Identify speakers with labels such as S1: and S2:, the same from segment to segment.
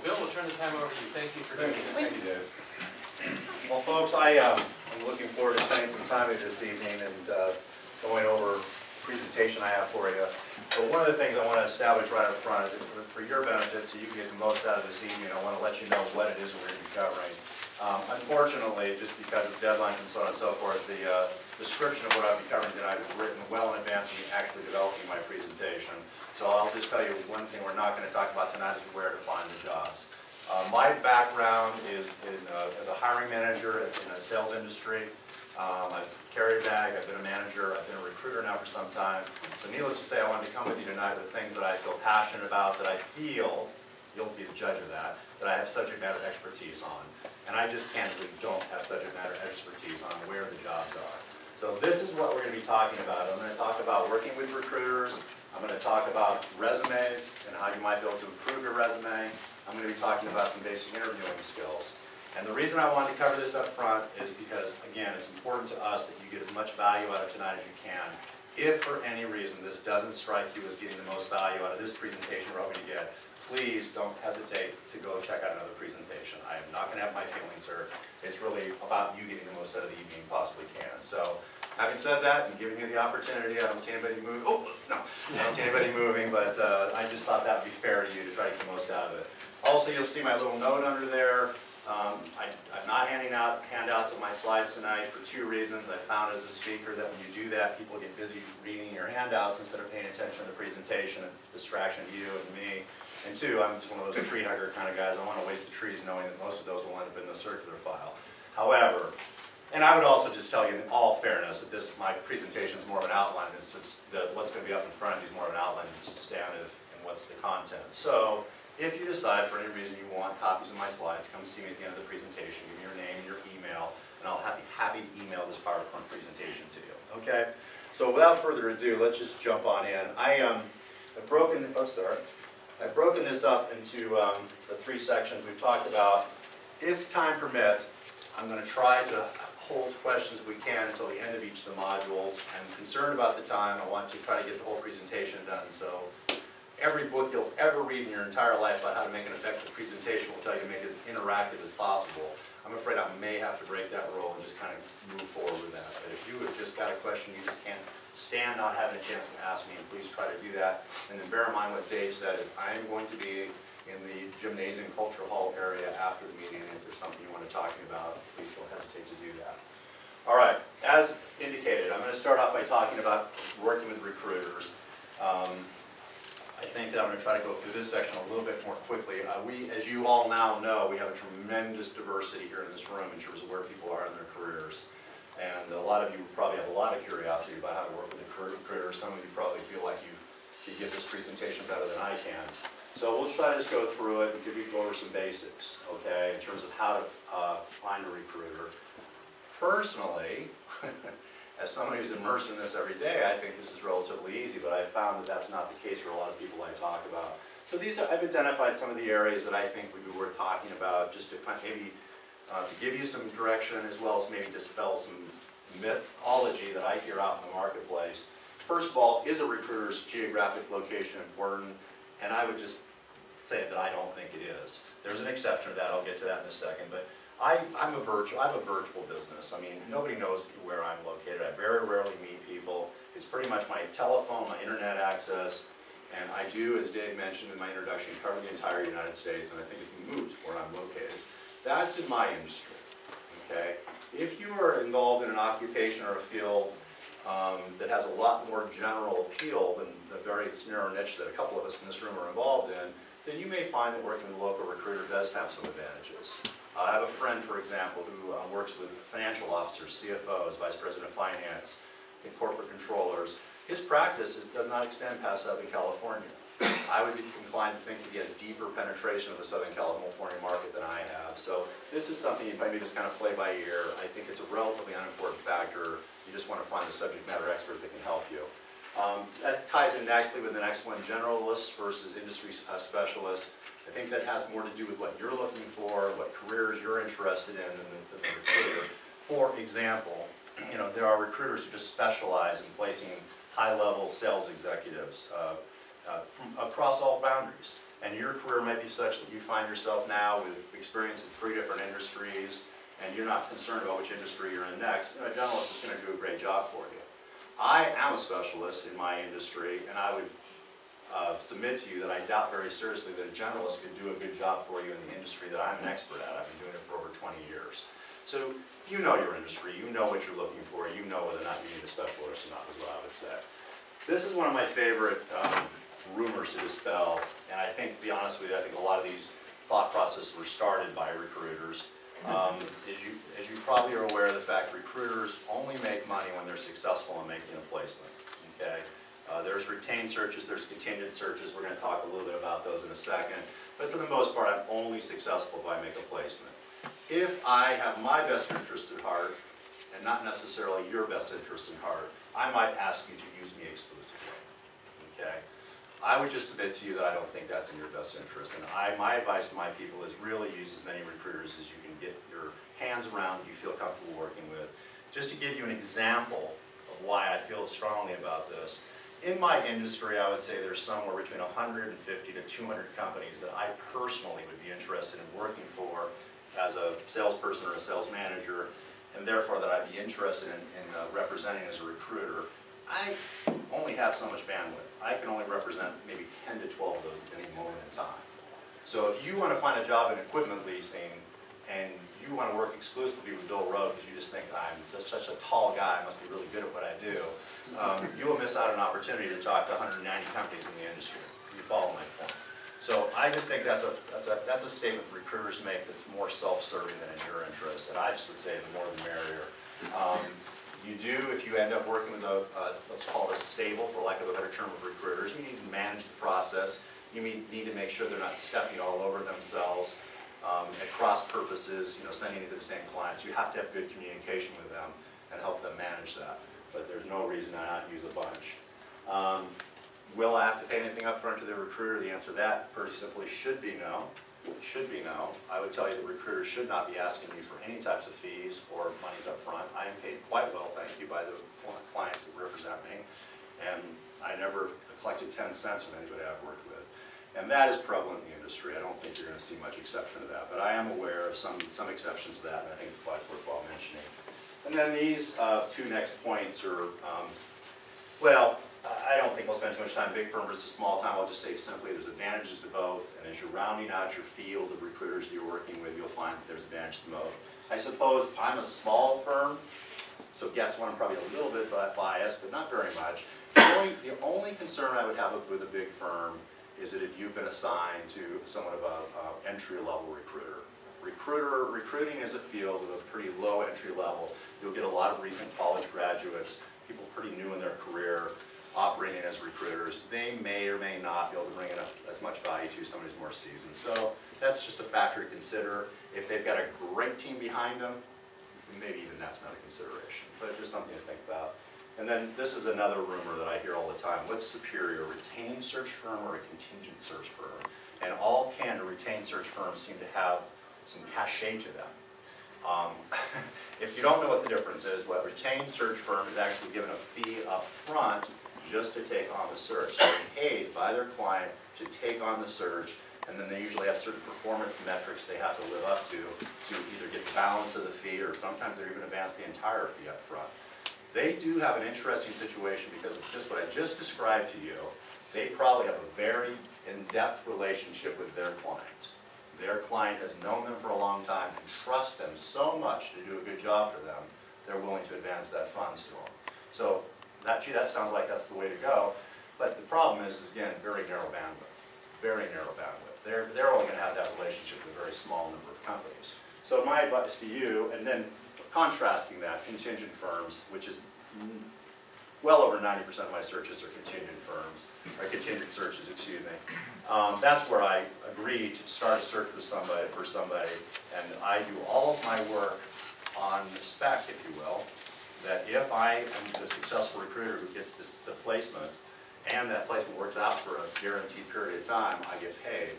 S1: Bill, we'll turn the time over to you. Thank you for doing this.
S2: Thank you, Dave. Well, folks, I'm looking forward to spending some time with you this evening and going over the presentation I have for you. But one of the things I want to establish right up front is that for your benefit, so you can get the most out of this evening, I want to let you know what it is we're going to be covering. Unfortunately, just because of deadlines and so on and so forth, the description of what I'll be covering tonight was written well in advance of me actually developing my presentation. So I'll just tell you one thing we're not going to talk about tonight is where to find the jobs. My background is as a hiring manager in the sales industry. I've carried a bag, I've been a manager, I've been a recruiter now for some time. So needless to say, I wanted to come with you tonight with things that I feel passionate about, that I feel, you'll be the judge of that I have subject matter expertise on. And I just candidly don't have subject matter expertise on where the jobs are. So this is what we're going to be talking about. I'm going to talk about working with recruiters. I'm going to talk about resumes and how you might be able to improve your resume. I'm going to be talking about some basic interviewing skills. And the reason I wanted to cover this up front is because, again, it's important to us that you get as much value out of tonight as you can. If for any reason this doesn't strike you as getting the most value out of this presentation we're hoping to get, please don't hesitate to go check out another presentation. I am not going to have my feelings hurt. It's really about you getting the most out of the evening you possibly can. So, having said that and giving you the opportunity, I don't see anybody moving. Oh, no, I don't see anybody moving, but I just thought that would be fair to you to try to get the most out of it. Also, you'll see my little note under there. I'm not handing out handouts of my slides tonight for two reasons. I found as a speaker that when you do that, people get busy reading your handouts instead of paying attention to the presentation. It's a distraction to you and me. And two, I'm just one of those tree hugger kind of guys. I want to waste the trees knowing that most of those will end up in the circular file. However, and I would also just tell you in all fairness that my presentation is more of an outline than what's going to be up in front of you is more of an outline than substantive and what's the content. So if you decide for any reason you want copies of my slides, come see me at the end of the presentation. Give me your name and your email, and I'll be happy to email this PowerPoint presentation to you. Okay? So without further ado, let's just jump on in. I've broken this up into the three sections we've talked about. If time permits, I'm going to try to hold questions if we can until the end of each of the modules. I'm concerned about the time. I want to try to get the whole presentation done. So every book you'll ever read in your entire life about how to make an effective presentation will tell you to make it as interactive as possible. I'm afraid I may have to break that rule and just kind of move forward with that. But if you have just got a question you just can't stand not having a chance to ask me, and please try to do that. And then bear in mind what Dave said is I'm going to be in the gymnasium cultural hall area after the meeting, and if there's something you want to talk to me about, please don't hesitate to do that. All right, as indicated, I'm going to start off by talking about working with recruiters. I think that I'm going to try to go through this section a little bit more quickly. As you all now know, we have a tremendous diversity here in this room in terms of where people are in their careers. And a lot of you probably have a lot of curiosity about how to work with a recruiter. Some of you probably feel like you can give this presentation better than I can. So we'll try to just go through it and go over some basics, okay, in terms of how to find a recruiter. Personally, as someone who's immersed in this every day, I think this is relatively easy, but I've found that that's not the case for a lot of people I talk about. So I've identified some of the areas that I think would be worth talking about, just to maybe to give you some direction, as well as maybe dispel some mythology that I hear out in the marketplace. First of all, is a recruiter's geographic location important? And I would just say that I don't think it is. There's an exception to that. I'll get to that in a second. But I have a virtual business. I mean, nobody knows where I'm located. I very rarely meet people. It's pretty much my telephone, my internet access, and I do, as Dave mentioned in my introduction, cover the entire United States, and I think it's moot where I'm located. That's in my industry, okay? If you are involved in an occupation or a field that has a lot more general appeal than the very narrow niche that a couple of us in this room are involved in, then you may find that working with a local recruiter does have some advantages. I have a friend, for example, who works with financial officers, CFOs, Vice President of Finance, and corporate controllers. His practice does not extend past Southern California. I would be inclined to think that he has deeper penetration of the Southern California market than I have. So this is something you maybe just kind of play by ear. I think it's a relatively unimportant factor. You just want to find a subject matter expert that can help you. That ties in nicely with the next one, generalists versus industry specialists. I think that has more to do with what you're looking for, what careers you're interested in than the recruiter. For example, there are recruiters who just specialize in placing high-level sales executives from across all boundaries. and your career might be such that you find yourself now with experience in 3 different industries, and you're not concerned about which industry you're in next, a generalist is going to do a great job for you. I am a specialist in my industry, and I would submit to you that I doubt very seriously that a generalist could do a good job for you in the industry that I'm an expert at. I've been doing it for over 20 years. So you know your industry, you know what you're looking for, you know whether or not you need a specialist or not, is what I would say. This is one of my favorite rumors to dispel, and I think, to be honest with you, I think a lot of these thought processes were started by recruiters. As you probably are aware of the fact, recruiters only make money when they're successful in making a placement, okay? There's retained searches, there's contingent searches. We're going to talk a little bit about those in a second. But for the most part, I'm only successful if I make a placement. If I have my best interest at heart, and not necessarily your best interest in heart, I might ask you to use me exclusively, okay? I would just submit to you that I don't think that's in your best interest. And my advice to my people is really use as many recruiters as you can get your hands around that you feel comfortable working with. Just to give you an example of why I feel strongly about this, in my industry, I would say there's somewhere between 150 to 200 companies that I personally would be interested in working for as a salesperson or a sales manager, and therefore that I'd be interested in representing as a recruiter. I only have so much bandwidth. I can only represent maybe 10 to 12 of those at any moment in time. So if you want to find a job in equipment leasing and you want to work exclusively with Bill Rowe because you just think I'm such a tall guy, I must be really good at what I do, you will miss out on an opportunity to talk to 190 companies in the industry. You follow my point. So I just think that's a statement recruiters make that's more self-serving than in your interest, and I just would say the more the merrier. You do, if you end up working with a, let's call it a stable, for lack of a better term, of recruiters, you need to manage the process. You need to make sure they're not stepping all over themselves at cross purposes, sending it to the same clients. You have to have good communication with them and help them manage that. But there's no reason to not use a bunch. Will I have to pay anything up front to the recruiter? The answer to that, pretty simply, should be no. Should be no. I would tell you that recruiters should not be asking you for any types of fees or monies up front. I am paid quite well, thank you, by the clients that represent me. And I never collected 10 cents from anybody I've worked with. And that is prevalent in the industry. I don't think you're going to see much exception to that. But I am aware of some exceptions to that, and I think it's quite worthwhile mentioning. And then these 2 next points are, well, I don't think we'll spend too much time big firm versus small time. I'll just say simply there's advantages to both, and as you're rounding out your field of recruiters that you're working with, you'll find that there's advantages to both. I suppose I'm a small firm, so guess what, I'm probably a little bit biased, but not very much. The only concern I would have with a big firm is that if you've been assigned to somewhat of an entry-level recruiter. Recruiting is a field with a pretty low entry level. You'll get a lot of recent college graduates, people pretty new in their career, operating as recruiters. They may or may not be able to bring in as much value to somebody who's more seasoned. So that's just a factor to consider. If they've got a great team behind them, maybe even that's not a consideration, but just something to think about. And then this is another rumor that I hear all the time. What's superior, a retained search firm or a contingent search firm? And all candor, retained search firms seem to have some cachet to them. If you don't know what the difference is, what retained search firm is actually given a fee up front just to take on the search. So they're paid by their client to take on the search, and then they usually have certain performance metrics they have to live up to either get the balance of the fee, or sometimes they're even advance the entire fee up front. They do have an interesting situation because of just what I just described to you. They probably have a very in-depth relationship with their client. Their client has known them for a long time and trusts them so much to do a good job for them, they're willing to advance that funds to them. So that sounds like that's the way to go, but the problem is again, very narrow bandwidth. Very narrow bandwidth. They're only going to have that relationship with a very small number of companies. So my advice to you, and then contrasting that, contingent firms, which is well over 90% of my searches are contingent firms, or contingent searches, excuse me. That's where I agree to start a search with somebody, and I do all of my work on the spec, if you will, that if I am the successful recruiter who gets the placement, and that placement works out for a guaranteed period of time, I get paid.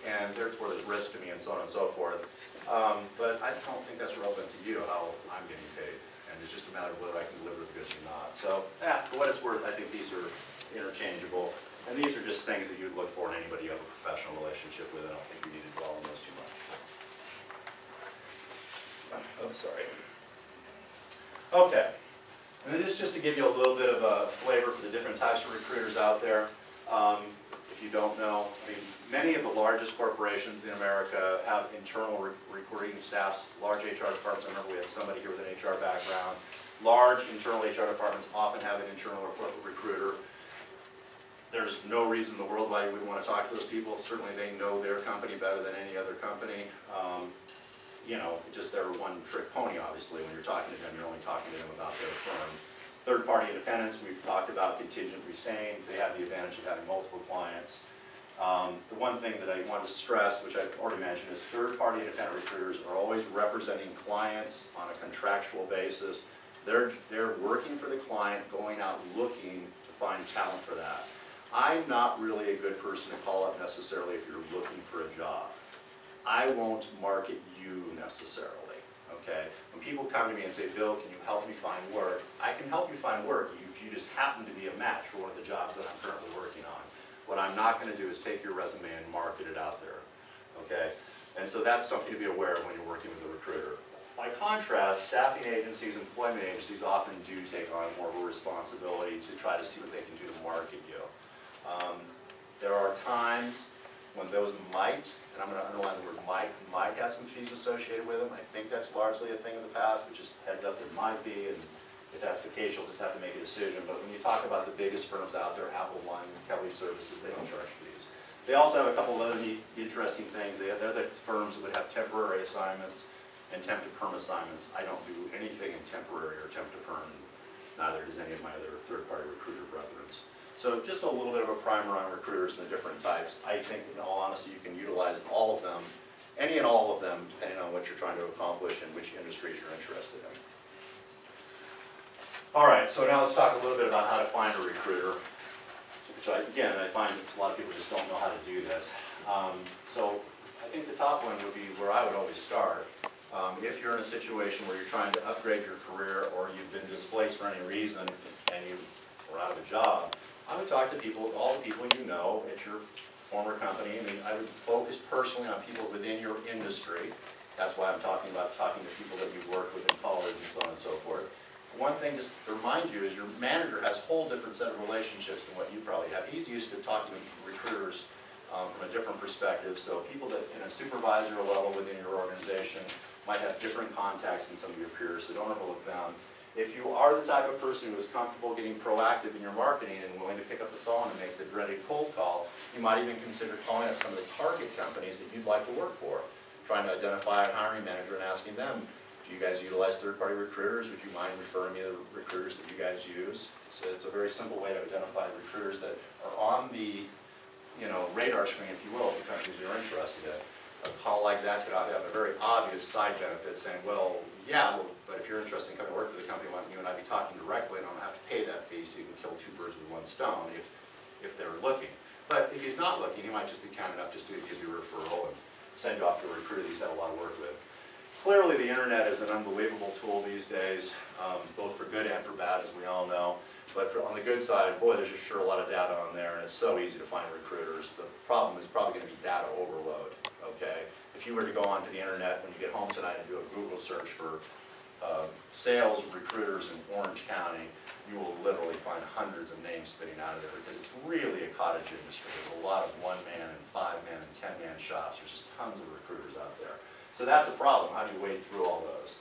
S2: And therefore there's risk to me and so on and so forth. But I don't think that's relevant to you, how I'm getting paid. And it's just a matter of whether I can deliver the goods or not. So, for what it's worth, I think these are interchangeable. And these are just things that you'd look for in anybody you have a professional relationship with. I don't think we need to dwell on those too much. Oh, sorry. Okay. And this is just to give you a little bit of a flavor for the different types of recruiters out there. If you don't know, I mean, many of the largest corporations in America have internal recruiting staffs, large HR departments. I remember we had somebody here with an HR background. Large internal HR departments often have an internal recruiter. There's no reason in the world why you wouldn't want to talk to those people. Certainly they know their company better than any other company. You know, just they're one trick pony, obviously. When you're talking to them, you're only talking to them about their firm. Third-party independence, we've talked about contingent retained. They have the advantage of having multiple clients. The one thing that I want to stress, which I've already mentioned, is third-party independent recruiters are always representing clients on a contractual basis. They're working for the client, going out looking to find talent for that. I'm not really a good person to call up necessarily if you're looking for a job. I won't market you necessarily, okay? When people come to me and say, Bill, can you help me find work? I can help you find work if you just happen to be a match for one of the jobs that I'm currently working on. What I'm not going to do is take your resume and market it out there, okay? And so that's something to be aware of when you're working with a recruiter. By contrast, staffing agencies, employment agencies often do take on more of a responsibility to try to see what they can do to market you. There are times when those might, and I'm going to underline the word might have some fees associated with them. I think that's largely a thing of the past, but just heads up, there might be, and if that's the case, you'll just have to make a decision. But when you talk about the biggest firms out there, Apple, Lyman, Kelly Services, they don't charge fees. They also have a couple of other interesting things. They're the firms that would have temporary assignments and temp to perm assignments. I don't do anything in temporary or temp to perm. Neither does any of my other third-party recruiter brethren. So just a little bit of a primer on recruiters and the different types. I think, in all honesty, you can utilize all of them, any and all of them, depending on what you're trying to accomplish and which industries you're interested in. All right, so now let's talk a little bit about how to find a recruiter, which again, I find a lot of people just don't know how to do this. So I think the top one would be where I would always start. If you're in a situation where you're trying to upgrade your career or you've been displaced for any reason and you are out of a job, I would talk to people, all the people you know at your former company. I mean, I would focus personally on people within your industry. That's why I'm talking about talking to people that you've worked with in college and so on and so forth. One thing just to remind you is your manager has a whole different set of relationships than what you probably have. He's used to talking to recruiters from a different perspective. So people that in a supervisor level within your organization might have different contacts than some of your peers, so don't overlook them. If you are the type of person who is comfortable getting proactive in your marketing and willing to pick up the phone and make the dreaded cold call, you might even consider calling up some of the target companies that you'd like to work for, trying to identify a hiring manager and asking them, do you guys utilize third-party recruiters? Would you mind referring me to the recruiters that you guys use? It's a very simple way to identify the recruiters that are on the radar screen, if you will, of the companies you're interested in. A call like that could have a very obvious side benefit saying, well, yeah, but if you're interested in coming to work for the company, why don't you and I be talking directly and I don't have to pay that fee, so you can kill two birds with one stone if they're looking. But if he's not looking, he might just be kind enough just to give you a referral and send you off to a recruiter that he's had a lot of work with. Clearly, the internet is an unbelievable tool these days, both for good and for bad, as we all know. But on the good side, boy, there's just sure a lot of data on there, and it's so easy to find recruiters. The problem is probably going to be data overload, okay? If you were to go onto the internet when you get home tonight and do a Google search for sales recruiters in Orange County, you will literally find hundreds of names spitting out of there because it's really a cottage industry. There's a lot of one-man and five-man and 10-man shops. There's just tons of recruiters out there. So that's a problem. How do you wade through all those?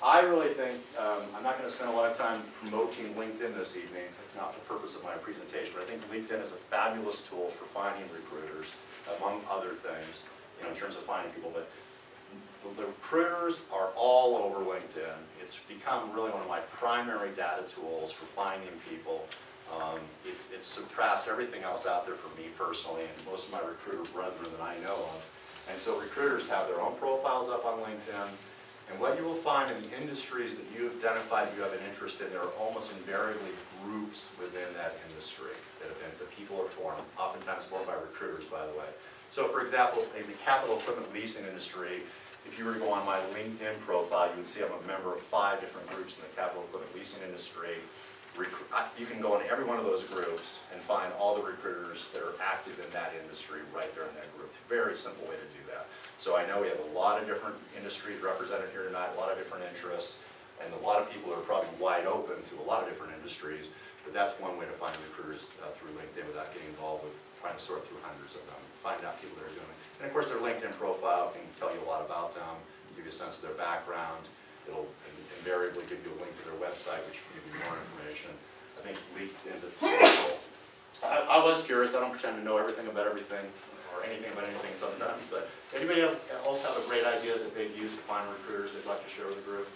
S2: I really think, I'm not going to spend a lot of time promoting LinkedIn this evening. That's not the purpose of my presentation, but I think LinkedIn is a fabulous tool for finding recruiters, among other things, in terms of finding people. But the recruiters are all over LinkedIn. It's become really one of my primary data tools for finding people. It's surpassed everything else out there for me personally and most of my recruiter brethren that I know of. And so recruiters have their own profiles up on LinkedIn. And what you will find in the industries that you identified you have an interest in, there are almost invariably groups within that industry that people are formed, oftentimes formed by recruiters, by the way. So for example, in the capital equipment leasing industry, if you were to go on my LinkedIn profile, you would see I'm a member of 5 different groups in the capital equipment leasing industry. You can go into every one of those groups and find all the recruiters that are active in that industry right there in that group. Very simple way to do that. So I know we have a lot of different industries represented here tonight, a lot of different interests, and a lot of people are probably wide open to a lot of different industries, but that's one way to find recruiters through LinkedIn without getting involved with trying to sort through hundreds of them. Find out people that are doing it. And of course their LinkedIn profile can tell you a lot about them, give you a sense of their background. It'll invariably give you a link to their website, which can give you more information. I think LinkedIn's a tool. I was curious. I don't pretend to know everything about everything or anything about anything sometimes, but anybody else have a great idea that they've used to find recruiters they'd like to share with the group?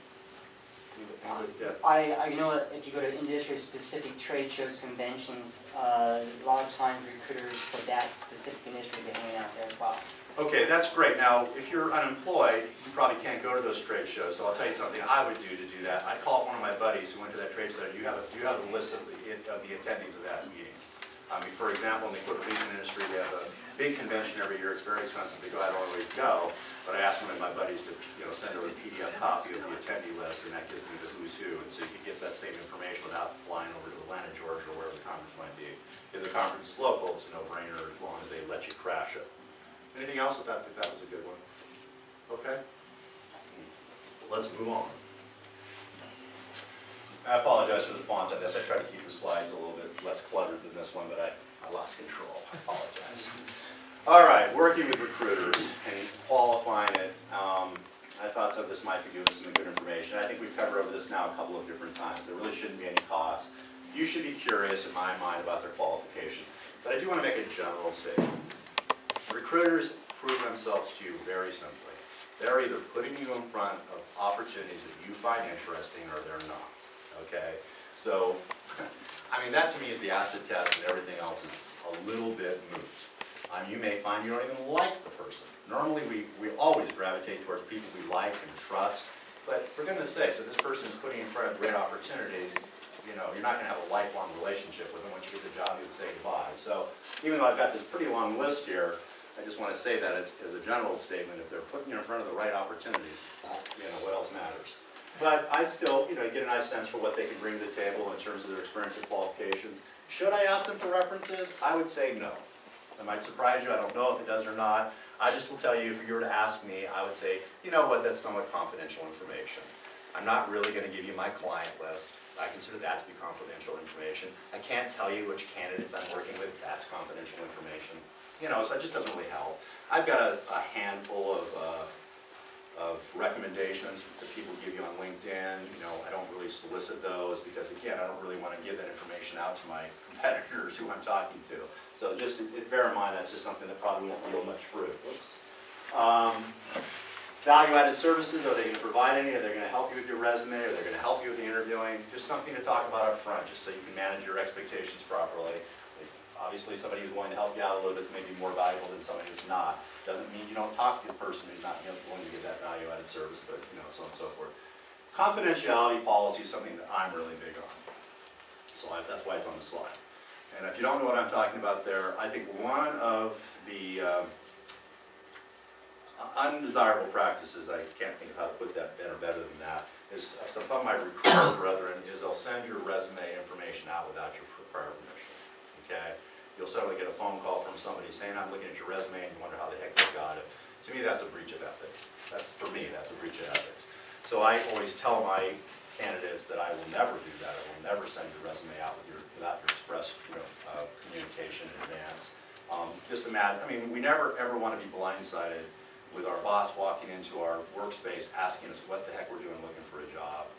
S2: Yeah.
S3: I know if you go to industry-specific trade shows, conventions, a lot of times recruiters for that specific industry are hanging out there as well.
S2: Okay, that's great. Now, if you're unemployed, you probably can't go to those trade shows. So I'll tell you something I would do to do that. I'd call up one of my buddies who went to that trade show. You have a list of the attendees of that meeting. I mean, for example, in the equipment leasing industry, we have a big convention every year. It's very expensive to go. I don't always go, but I asked one of my buddies to send over a PDF copy of the attendee list, and that gives me the who's who. And so you can get that same information without flying over to Atlanta, Georgia, or wherever the conference might be. If the conference is local, it's a no-brainer as long as they let you crash it. Anything else? That was a good one. Okay. Let's move on. I apologize for the font on this. I tried to keep the slides a little bit less cluttered than this one, but I lost control. I apologize. All right, working with recruiters and qualifying it. I thought some of this might be giving some good information. I think we've covered over this now a couple of different times. There really shouldn't be any cost. You should be curious, in my mind, about their qualification. But I do want to make a general statement. Recruiters prove themselves to you very simply. They're either putting you in front of opportunities that you find interesting or they're not. Okay? So, I mean, that to me is the acid test, and everything else is a little bit moot. You may find you don't even like the person. Normally, we always gravitate towards people we like and trust, but for goodness sakes, if this person is putting you in front of great opportunities, you're not going to have a lifelong relationship with them. Once you get the job, you would say goodbye. So, even though I've got this pretty long list here, I just want to say that as a general statement, if they're putting you in front of the right opportunities, what else matters? But I still, get a nice sense for what they can bring to the table in terms of their experience and qualifications. Should I ask them for references? I would say no. That might surprise you. I don't know if it does or not. I just will tell you, if you were to ask me, I would say, you know what, that's somewhat confidential information. I'm not really going to give you my client list. I consider that to be confidential information. I can't tell you which candidates I'm working with. That's confidential information. So it just doesn't really help. I've got a handful of recommendations that people give you on LinkedIn. I don't really solicit those because, again, I don't really want to give that information out to my competitors who I'm talking to. So just bear in mind that's just something that probably won't yield much fruit. Value-added services, are they going to provide any? Are they going to help you with your resume? Are they going to help you with the interviewing? Just something to talk about up front, just so you can manage your expectations properly. Obviously, somebody who's going to help you out a little bit may be more valuable than somebody who's not. Doesn't mean you don't talk to the person who's not willing to give that value-added service, but so on and so forth. Confidentiality policy is something that I'm really big on. So that's why it's on the slide. And if you don't know what I'm talking about there, I think one of the undesirable practices, I can't think of how to put that better than that, is some of my recruiter brethren is they'll send your resume information out without your prior permission. Okay? You'll suddenly get a phone call from somebody saying, I'm looking at your resume, and you wonder how the heck they got it. To me, that's a breach of ethics. For me, that's a breach of ethics. So I always tell my candidates that I will never do that. I will never send your resume out without your express communication in advance. Just imagine, we never ever want to be blindsided with our boss walking into our workspace asking us what the heck we're doing looking for a job.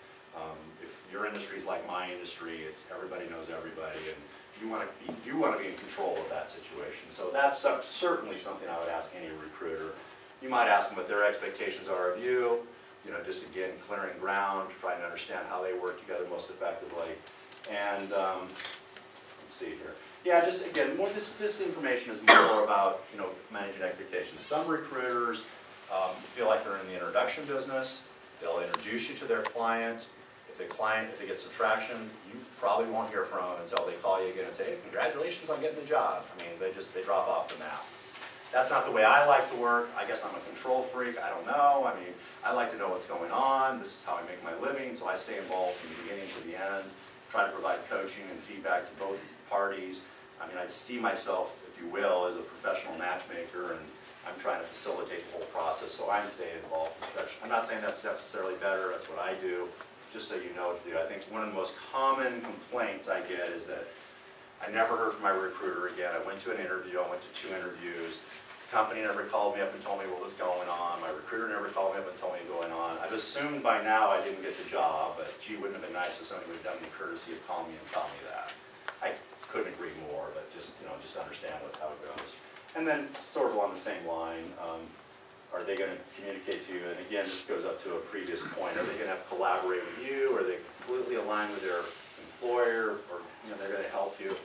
S2: If your industry is like my industry, it's everybody knows everybody, and you want to be in control of that situation. So that's certainly something I would ask any recruiter. You might ask them what their expectations are of you. Just again, clearing ground, trying to understand how they work together most effectively. And let's see here. Yeah, just again, this information is more about managing expectations. Some recruiters feel like they're in the introduction business. They'll introduce you to their client. If they get some traction, you probably won't hear from them until they call you again and say, hey, congratulations on getting the job. They drop off the map. That's not the way I like to work. I guess I'm a control freak. I don't know. I like to know what's going on. This is how I make my living, so I stay involved from the beginning to the end. try to provide coaching and feedback to both parties. I mean, I see myself, if you will, as a professional matchmaker, and I'm trying to facilitate the whole process, so I'm staying involved. I'm not saying that's necessarily better, that's what I do, just so you know what to do. I think one of the most common complaints I get is that I never heard from my recruiter again. I went to an interview, I went to 2 interviews. The company never called me up and told me what was going on. My recruiter never called me up and told me what was going on. I've assumed by now I didn't get the job, but gee, wouldn't have been nice if somebody would have done the courtesy of calling me and telling me that. I couldn't agree more, but just, just understand how it goes. And then sort of along the same line, are they going to communicate to you? And again, this goes up to a previous point. Are they going to collaborate with you? Are they completely aligned with their employer? Or they're going to help you?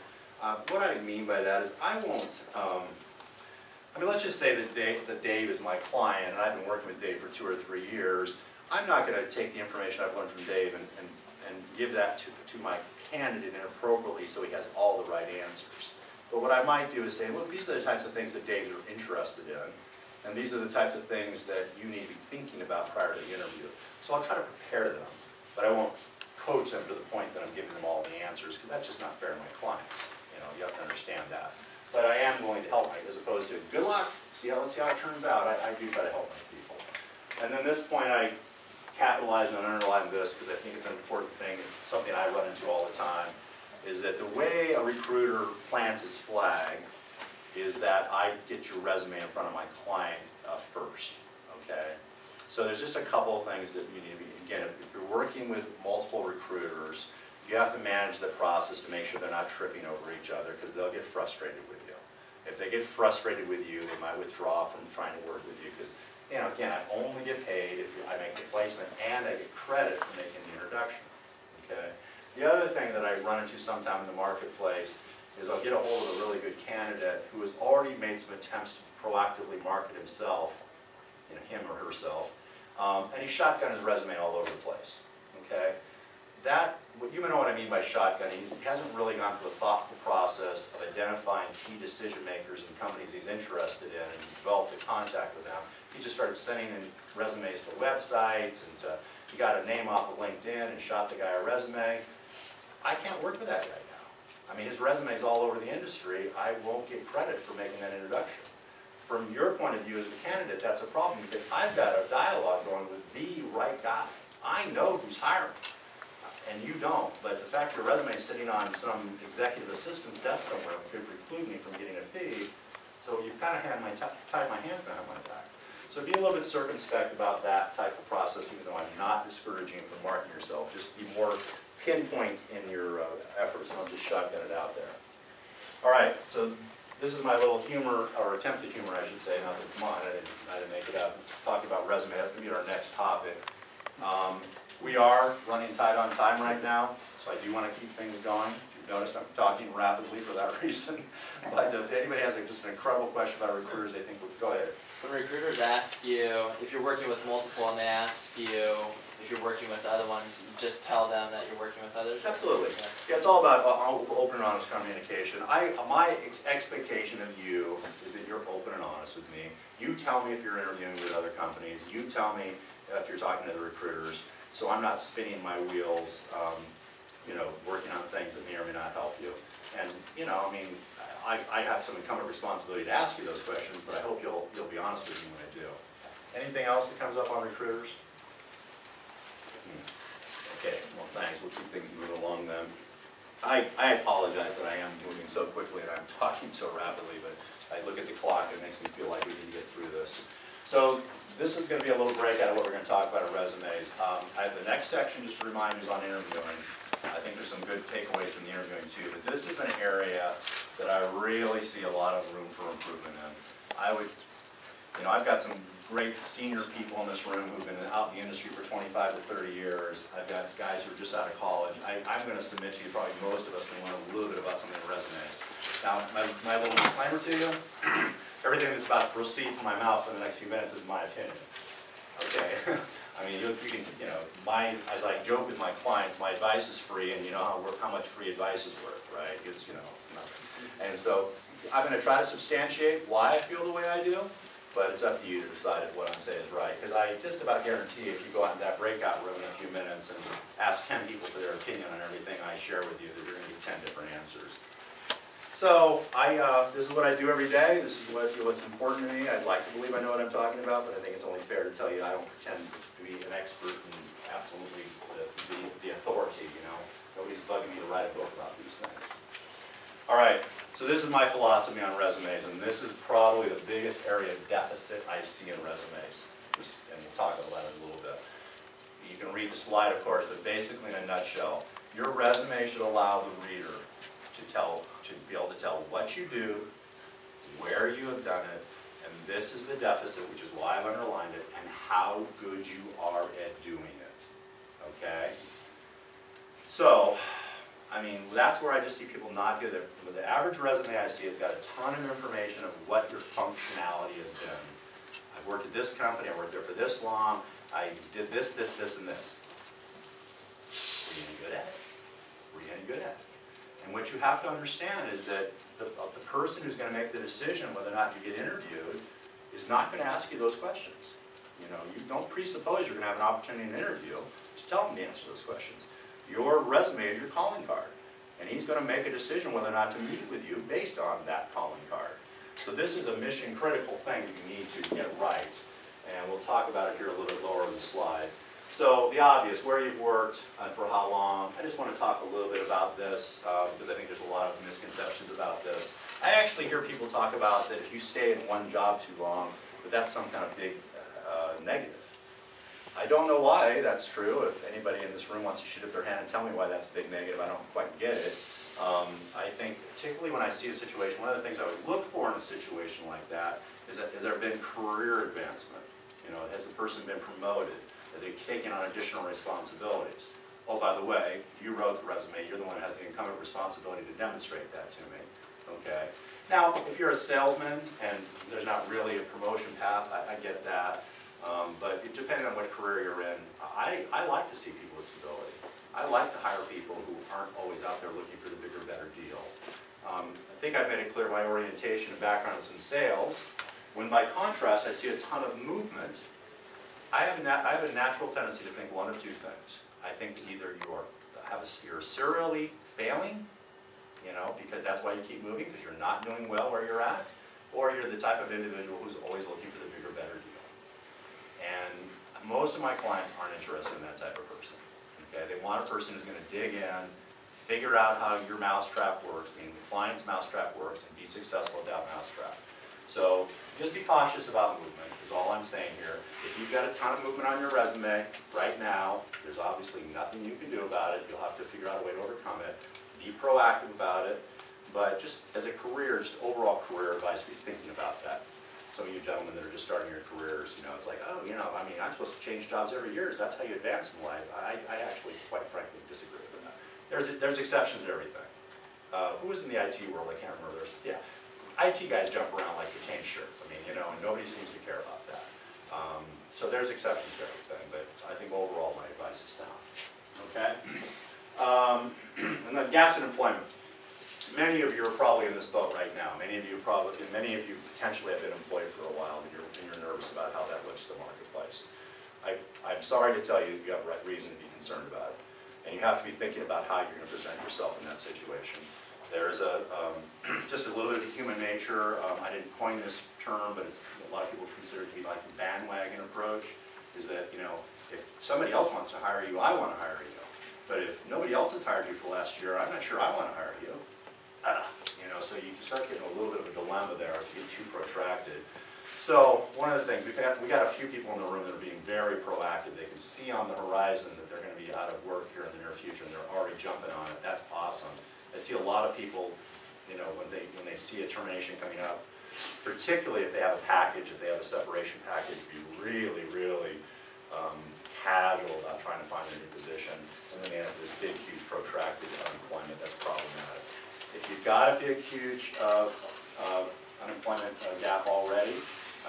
S2: What I mean by that is I won't, I mean, let's just say that Dave is my client, and I've been working with Dave for 2 or 3 years. I'm not going to take the information I've learned from Dave and give that to my candidate inappropriately so he has all the right answers. But what I might do is say, look, these are the types of things that Dave is interested in, and these are the types of things that you need to be thinking about prior to the interview. So I'll try to prepare them, but I won't coach them to the point that I'm giving them all the answers, because that's just not fair to my clients. You have to understand that. But I am willing to help, as opposed to, good luck, let's see how it turns out. I do try to help my people. And then this point, I capitalize and underline this, because I think it's an important thing. It's something I run into all the time, is that the way a recruiter plants his flag is that I get your resume in front of my client first, okay? So there's just a couple of things that you need to be, again, if you're working with multiple recruiters, you have to manage the process to make sure they're not tripping over each other, because they'll get frustrated with you. If they get frustrated with you, they might withdraw from trying to work with you, because, again, I only get paid if I make the placement and I get credit for making the introduction, okay? The other thing that I run into sometime in the marketplace is I'll get a hold of a really good candidate who has already made some attempts to proactively market himself, him or herself, and he shotgun his resume all over the place, okay? You know what I mean by shotgunning. He hasn't really gone through a thoughtful process of identifying key decision makers and companies he's interested in and developed a contact with them. He just started sending in resumes to websites, and he got a name off of LinkedIn and shot the guy a resume. I can't work with that guy now. I mean, his resume is all over the industry. I won't get credit for making that introduction. From your point of view as the candidate, that's a problem, because I've got a dialogue going with the right guy. I know who's hiring, and you don't. But the fact your resume is sitting on some executive assistant's desk somewhere could preclude me from getting a fee. So you've kind of tied my hands behind my back. So be a little bit circumspect about that type of process, even though I'm not discouraging you from marketing yourself. Just be more pinpoint in your efforts, and I'll just shotgun it out there. All right, so this is my little humor, or attempted humor, I should say. Not that it's mine, I didn't make it up. It's talking about resume. That's going to be our next topic. We are running tight on time right now, so I do want to keep things going. If you've noticed, I'm talking rapidly for that reason. But if anybody has just an incredible question about recruiters, they think, go ahead.
S1: When recruiters ask you, if you're working with multiple and they ask you if you're working with other ones, you just tell them that you're working with others?
S2: Absolutely. Yeah, it's all about open and honest communication. My expectation of you is that you're open and honest with me. You tell me if you're interviewing with other companies. You tell me if you're talking to the recruiters. So I'm not spinning my wheels, working on things that may or may not help you. And, I mean, I have some incumbent responsibility to ask you those questions, but I hope you'll be honest with me when I do. Anything else that comes up on recruiters? Okay, well, thanks. We'll keep things moving along then. I apologize that I am moving so quickly and I'm talking so rapidly, but I look at the clock and it makes me feel like we need to get through this. So this is going to be a little break out of what we're going to talk about our resumes. I have the next section, just to remind you, is on interviewing. I think there's some good takeaways from the interviewing too, but this is an area that I really see a lot of room for improvement in. I've got some great senior people in this room who've been out in the industry for 25 to 30 years. I've got guys who are just out of college. I'm going to submit to you, probably most of us can learn a little bit about some of their resumes. Now, my little disclaimer to you, everything that's about to proceed from my mouth in the next few minutes is my opinion. Okay? I mean, as I joke with my clients, my advice is free, and you know how much free advice is worth, right? It's, nothing. And so I'm going to try to substantiate why I feel the way I do, but it's up to you to decide if what I'm saying is right. Because I just about guarantee if you go out in that breakout room in a few minutes and ask 10 people for their opinion on everything I share with you, that you're going to get 10 different answers. So this is what I do every day. This is what's important to me. I'd like to believe I know what I'm talking about, but I think it's only fair to tell you I don't pretend to be an expert and absolutely the authority, you know. Nobody's bugging me to write a book about these things. All right, so this is my philosophy on resumes, and this is probably the biggest area of deficit I see in resumes. And we'll talk about it a little bit. You can read the slide, of course, but basically in a nutshell, your resume should allow the reader to be able to tell what you do, where you have done it, and this is the deficit, which is why I've underlined it, and how good you are at doing it. Okay? So, I mean, that's where I just see people not good at. The average resume I see has got a ton of information of what your functionality has been. I've worked at this company, I worked there for this long, I did this, this, this, and this. Were you any good at it? Were you any good at it? And what you have to understand is that the person who's going to make the decision whether or not you get interviewed is not going to ask you those questions. You know, you don't presuppose you're going to have an opportunity in an interview to tell them to answer those questions. Your resume is your calling card, and he's going to make a decision whether or not to meet with you based on that calling card. So this is a mission critical thing you need to get right, and we'll talk about it here a little bit lower in the slide. So the obvious, where you've worked and for how long. I just want to talk a little bit about this because I think there's a lot of misconceptions about this. I actually hear people talk about that if you stay in one job too long, that that's some kind of big negative. I don't know why that's true. If anybody in this room wants to shoot up their hand and tell me why that's a big negative, I don't quite get it. I think particularly when I see a situation, one of the things I would look for in a situation like that is has there been career advancement? You know, has the person been promoted? Are they taking on additional responsibilities? Oh, by the way, you wrote the resume, you're the one who has the incumbent responsibility to demonstrate that to me. Okay. Now, if you're a salesman and there's not really a promotion path, I get that. But depending on what career you're in, I like to see people with stability. I like to hire people who aren't always out there looking for the bigger, better deal. I think I've made it clear my orientation and background is in sales, when by contrast I see a ton of movement. I have a natural tendency to think one of two things. I think that either you're serially failing, you know, because that's why you keep moving, because you're not doing well where you're at, or you're the type of individual who's always looking for the bigger, better deal. And most of my clients aren't interested in that type of person. Okay, they want a person who's going to dig in, figure out how your mousetrap works, meaning the client's mousetrap works, and be successful at that mousetrap. So just be cautious about movement is all I'm saying here. If you've got a ton of movement on your resume right now, there's obviously nothing you can do about it. You'll have to figure out a way to overcome it. Be proactive about it. But just as a career, just overall career advice, be thinking about that. Some of you gentlemen that are just starting your careers, you know, it's like, oh, you know, I mean, I'm supposed to change jobs every year. That's how you advance in life. I actually, quite frankly, disagree with that. There's exceptions to everything. Who is in the IT world? I can't remember. Yeah. IT guys jump around like they change shirts. I mean, you know, and nobody seems to care about that. So there's exceptions to everything, but I think overall my advice is sound. Okay? And then gaps in employment. Many of you are probably in this boat right now. Many of you potentially have been employed for a while, and you're nervous about how that looks to the marketplace. I'm sorry to tell you, you have reason to be concerned about it. And you have to be thinking about how you're going to present yourself in that situation. There is just a little bit of human nature. I didn't coin this term, but a lot of people consider it to be like the bandwagon approach, is that, you know, if somebody else wants to hire you, I want to hire you. But if nobody else has hired you for last year, I'm not sure I want to hire you. You know, so you start getting a little bit of a dilemma there if you get too protracted. So one of the things, we got a few people in the room that are being very proactive. They can see on the horizon that they're going to be out of work here in the near future, and they're already jumping on it. That's awesome. I see a lot of people, you know, when they see a termination coming up, particularly if they have a package, if they have a separation package, be really, really casual about trying to find a new position, and then they end up with this big, huge, protracted unemployment. That's problematic. If you've got a big, huge unemployment gap already,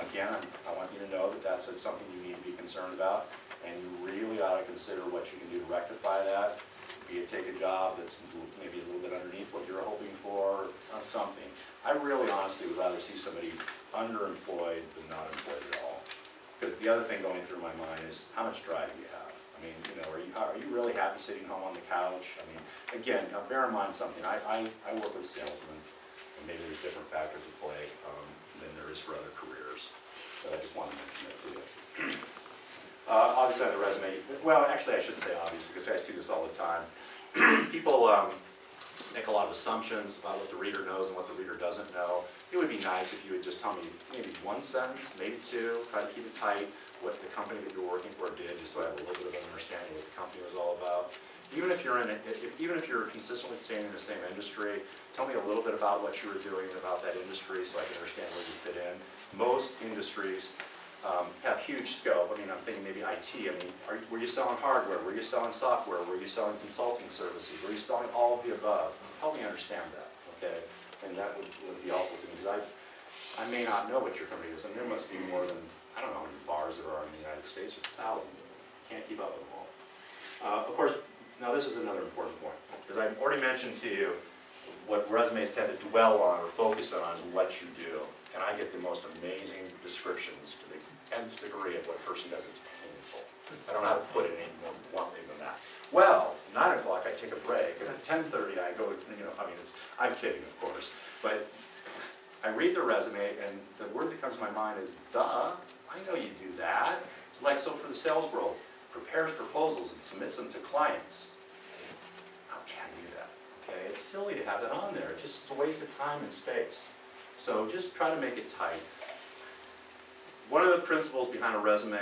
S2: again, I want you to know that that's something you need to be concerned about, and you really ought to consider what you can do to rectify that. Be it take a job that's maybe a little bit underneath what you're hoping for, or something. I really honestly would rather see somebody underemployed than not employed at all. Because the other thing going through my mind is, how much drive do you have? I mean, you know, are you really happy sitting home on the couch? I mean, again, now bear in mind something, I work with salesmen, and maybe there's different factors at play than there is for other careers. So I just wanted to mention that to you. Obviously on the resume, well, actually I shouldn't say obviously, because I see this all the time. People make a lot of assumptions about what the reader knows and what the reader doesn't know. It would be nice if you would just tell me maybe one sentence, maybe two, try to keep it tight, what the company that you're working for did, just so I have a little bit of an understanding of what the company was all about. Even if you're even if you're consistently staying in the same industry, tell me a little bit about what you were doing about that industry so I can understand where you fit in. Most industries have huge scope. I mean, I'm thinking maybe IT. I mean, were you selling hardware? Were you selling software? Were you selling consulting services? Were you selling all of the above? Help me understand that, okay? And that would be helpful to me, because I may not know what your company is, and there must be more than, I don't know how many bars there are in the United States. There's thousands of them. Can't keep up with them all. Of course, now this is another important point, because I've already mentioned to you what resumes tend to dwell on or focus on is what you do. And I get the most amazing descriptions to the nth degree of what a person does. It's painful. I don't know how to put it any more bluntly than that. Well, 9 o'clock I take a break, and at 10:30 I go, you know, I mean, I'm kidding, of course, but I read the resume, and the word that comes to my mind is, duh, I know you do that. Like, so for the sales world, prepares proposals and submits them to clients. How can I do that? Okay, it's silly to have that on there. It's a waste of time and space. So just try to make it tight. One of the principles behind a resume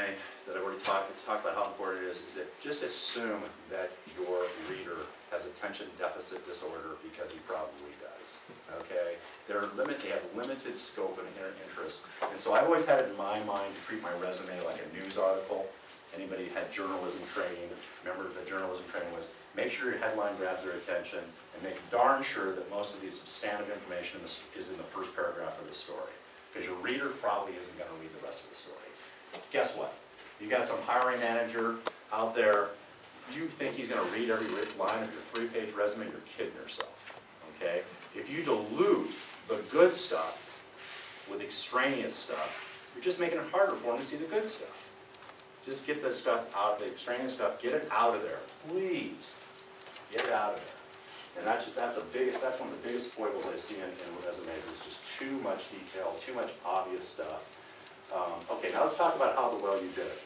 S2: that I've already talked about how important it is that just assume that your reader has attention deficit disorder, because he probably does. Okay? They have limited scope and interest. And so I've always had it in my mind to treat my resume like a news article. Anybody who had journalism training, remember the journalism training was make sure your headline grabs their attention and make darn sure that most of the substantive information is in the first paragraph of the story. Because your reader probably isn't going to read the rest of the story. Guess what? You got some hiring manager out there, you think he's going to read every line of your 3-page resume, you're kidding yourself. Okay? If you dilute the good stuff with extraneous stuff, you're just making it harder for him to see the good stuff. Just get this stuff out, the extraneous stuff, get it out of there. Please, get it out of there. And that's one of the biggest foibles I see in resumes is just too much detail, too much obvious stuff. Okay, now let's talk about how well you did it.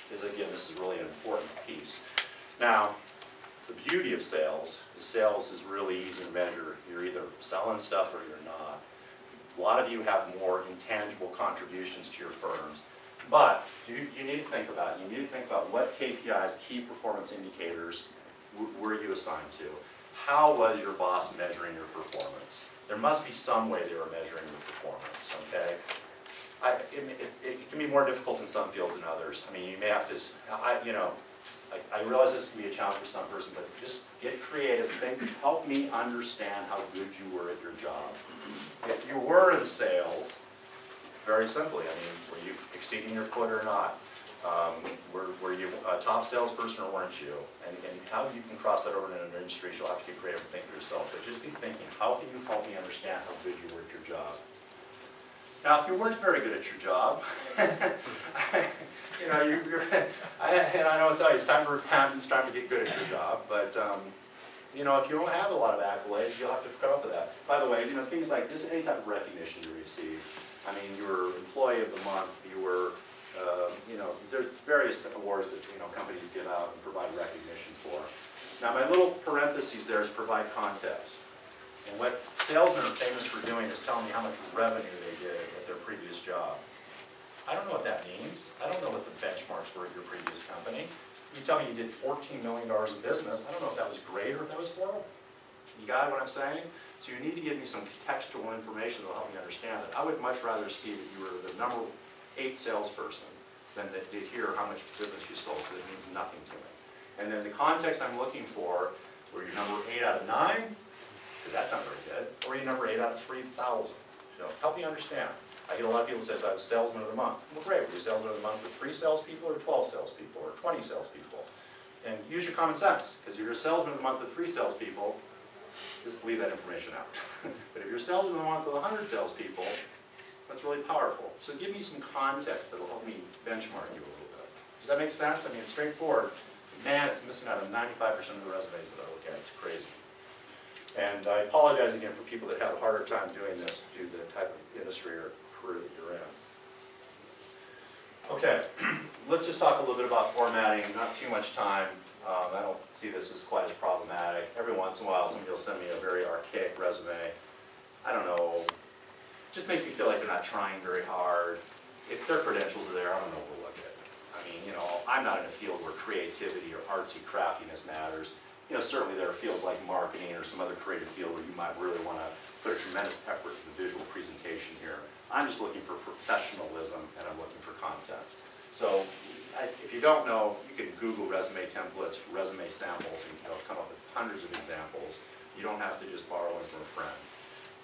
S2: Because again, this is really an important piece. Now, the beauty of sales is really easy to measure. You're either selling stuff or you're not. A lot of you have more intangible contributions to your firms. But you need to think about it. You need to think about what KPIs, key performance indicators, were you assigned to. How was your boss measuring your performance? There must be some way they were measuring your performance, okay? It can be more difficult in some fields than others. I mean, you may have to, I realize this can be a challenge for some person, but just get creative. Help me understand how good you were at your job. If you were in sales, very simply, I mean, were you exceeding your quota or not? Were you a top salesperson or weren't you? And how you can cross that over into an industry, you'll have to get creative and think for yourself. But just be thinking, how can you help me understand how good you were at your job? Now, if you weren't very good at your job, you know, and I know it's time to repent, it's time to get good at your job, but you know, if you don't have a lot of accolades, you'll have to come up with that. By the way, you know, things like this, any type of recognition you receive. I mean, you were Employee of the Month, you were, you know, there's various awards that, you know, companies give out and provide recognition for. Now, my little parentheses there is provide context. And what salesmen are famous for doing is telling me how much revenue they did at their previous job. I don't know what that means. I don't know what the benchmarks were at your previous company. You tell me you did $14 million in business. I don't know if that was great or if that was horrible. You got what I'm saying? So you need to give me some contextual information that will help me understand it. I would much rather see that you were the #8 salesperson than that to hear how much business you sold, because it means nothing to me. And then the context I'm looking for, were you number 8 out of 9? Because that's not very good. Or are you number 8 out of 3,000? You know, help me understand. I get a lot of people who say, I was Salesman of the Month. Well, great. Were you Salesman of the Month with 3 salespeople or 12 salespeople or 20 salespeople? And use your common sense, because if you're a Salesman of the Month with 3 salespeople, just leave that information out. But if you're Salesman of the Month with 100 salespeople,
S4: That's really powerful. So give me some context that'll help me benchmark you a little bit. Does that make sense? I mean, it's straightforward. Man, it's missing out on 95% of the resumes that I look at. It's crazy. And I apologize again for people that have a harder time doing this due to the type of industry or career that you're in. Okay, let's just talk a little bit about formatting. Not too much time. I don't see this as quite as problematic. Every once in a while, somebody will send me a very archaic resume. I don't know. It just makes me feel like they're not trying very hard. If their credentials are there, I'm going to overlook it. I mean, you know, I'm not in a field where creativity or artsy craftiness matters. You know, certainly there are fields like marketing or some other creative field where you might really want to put a tremendous effort to the visual presentation here. I'm just looking for professionalism and I'm looking for content. So if you don't know, you can Google resume templates, resume samples, and you'll come up with hundreds of examples. You don't have to just borrow them from a friend.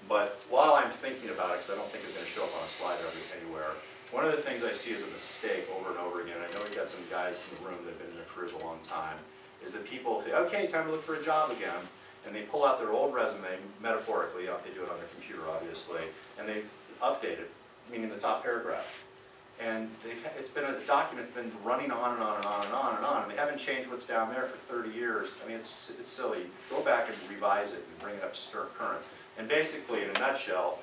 S4: But while I'm thinking about it, because I don't think it's going to show up on a slide anywhere, one of the things I see as a mistake over and over again, I know we've got some guys in the room that have been in their careers a long time, is that people say, okay, time to look for a job again, and they pull out their old resume, metaphorically, they do it on their computer obviously, and they update it, meaning the top paragraph. And it's been a document that's been running on and on and on and on and on, and they haven't changed what's down there for 30 years. I mean, it's silly. Go back and revise it and bring it up to current. And basically, in a nutshell,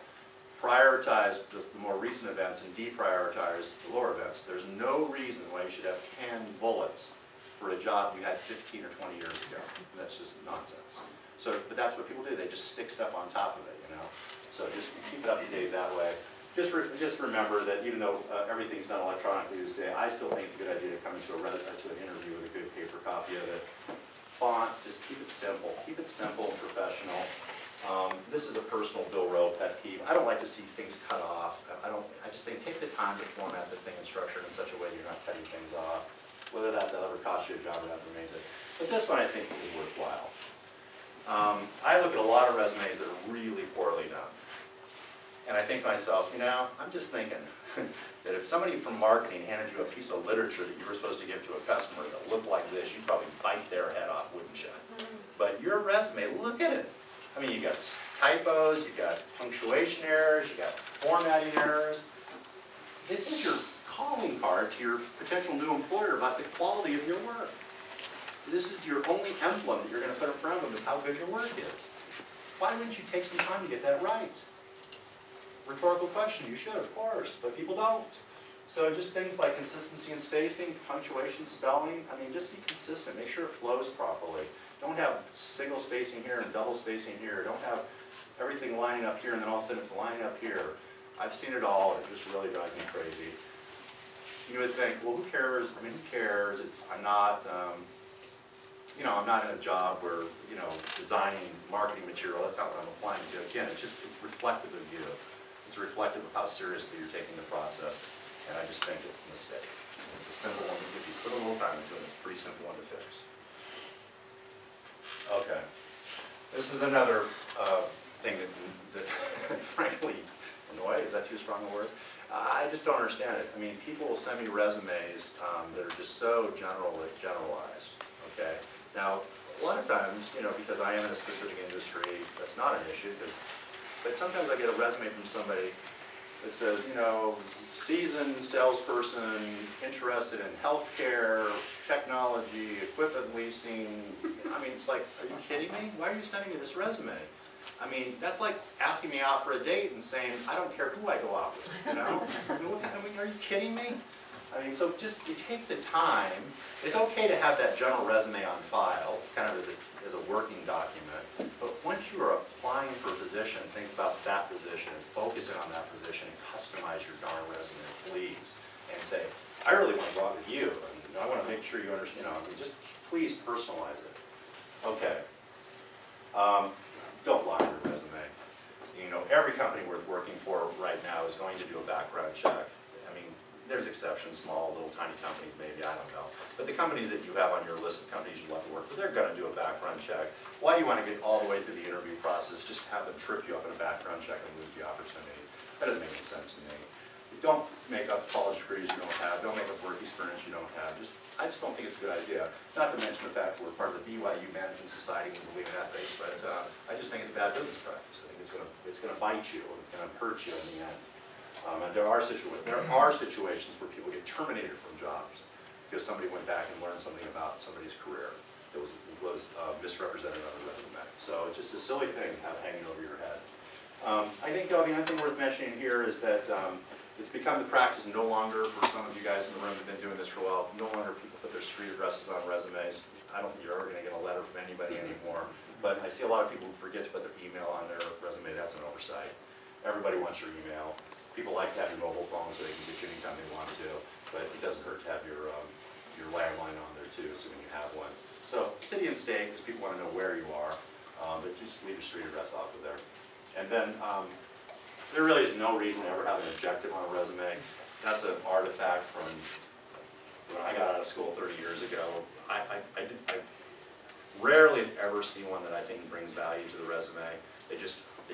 S4: prioritize the more recent events and deprioritize the lower events. There's no reason why you should have 10 bullets for a job you had 15 or 20 years ago. That's just nonsense. So, but that's what people do. They just stick stuff on top of it, you know. So just keep it up to date that way. Just remember that even though everything's done electronically this day, I still think it's a good idea to come into an interview with a good paper copy of it. Font, just keep it simple. Keep it simple and professional. This is a personal Bill Rowe pet peeve. I don't like to see things cut off. I just think take the time to format the thing and structure it in such a way that you're not cutting things off. Whether that'll ever cost you a job or not remains it. But this one I think is worthwhile. I look at a lot of resumes that are really poorly done. And I think to myself, you know, I'm just thinking that if somebody from marketing handed you a piece of literature that you were supposed to give to a customer that looked like this, you'd probably bite their head off, wouldn't you? But your resume, look at it. I mean, you've got typos, you've got punctuation errors, you've got formatting errors. This is your calling card to your potential new employer about the quality of your work. This is your only emblem that you're going to put in front of them is how good your work is. Why wouldn't you take some time to get that right? Rhetorical question, you should, of course, but people don't. So just things like consistency and spacing, punctuation, spelling, I mean, just be consistent, make sure it flows properly. Don't have single spacing here and double spacing here. Don't have everything lining up here and then all of a sudden it's lining up here. I've seen it all, it just really drives me crazy. You would think, well, who cares? I mean, who cares? I'm not, you know, I'm not in a job where, you know, designing marketing material, that's not what I'm applying to. Again, it's reflective of you. It's reflective of how seriously you're taking the process, and I just think it's a mistake. It's a simple one. If you put a little time into it, it's a pretty simple one to fix. Okay. This is another thing that frankly, annoys. Is that too strong a word? I just don't understand it. I mean, people will send me resumes that are just so generalized. Okay. Now, a lot of times, you know, because I am in a specific industry, that's not an issue. But sometimes I get a resume from somebody that says, you know, seasoned salesperson, interested in healthcare, technology, equipment leasing. I mean, it's like, are you kidding me? Why are you sending me this resume? I mean, that's like asking me out for a date and saying, I don't care who I go out with, you know? I mean, are you kidding me? I mean, so just you take the time. It's okay to have that general resume on file, kind of as a working document, but once you are applying for a position, think about that position and focus in on that position and customize your darn resume, please. And say, I really want to go out with you. I want to make sure you understand, you know, I mean, just please personalize it. Okay. Don't lie on your resume. You know, every company worth working for right now is going to do a background check. I mean, there's exceptions, small, little, tiny companies maybe, I don't know. But the companies that you have on your list of companies you'd love to work with, they're going to do a background check. Why do you want to get all the way through the interview process, just have them trip you up in a background check and lose the opportunity? That doesn't make any sense to me. Don't make up college degrees you don't have. Don't make up work experience you don't have. I just don't think it's a good idea. Not to mention the fact that we're part of the BYU Management Society and believe in that base, but I just think it's bad business practice. I think it's going to bite you and it's going to hurt you in the end. And there are situations where people get terminated from jobs because somebody went back and learned something about somebody's career that was misrepresented on a resume. So it's just a silly thing to have hanging over your head. I think the other thing worth mentioning here is that it's become the practice no longer, for some of you guys in the room who have been doing this for a while, no longer people put their street addresses on resumes. I don't think you're ever going to get a letter from anybody anymore. But I see a lot of people who forget to put their email on their resume. That's an oversight. Everybody wants your email. People like to have your mobile phone so they can get you anytime they want to. But it doesn't hurt to have your landline on there too, assuming you have one. So city and state, because people want to know where you are. But just leave your street address off of there. And then there really is no reason to ever have an objective on a resume. That's an artifact from when I got out of school 30 years ago. I rarely ever see one that I think brings value to the resume. They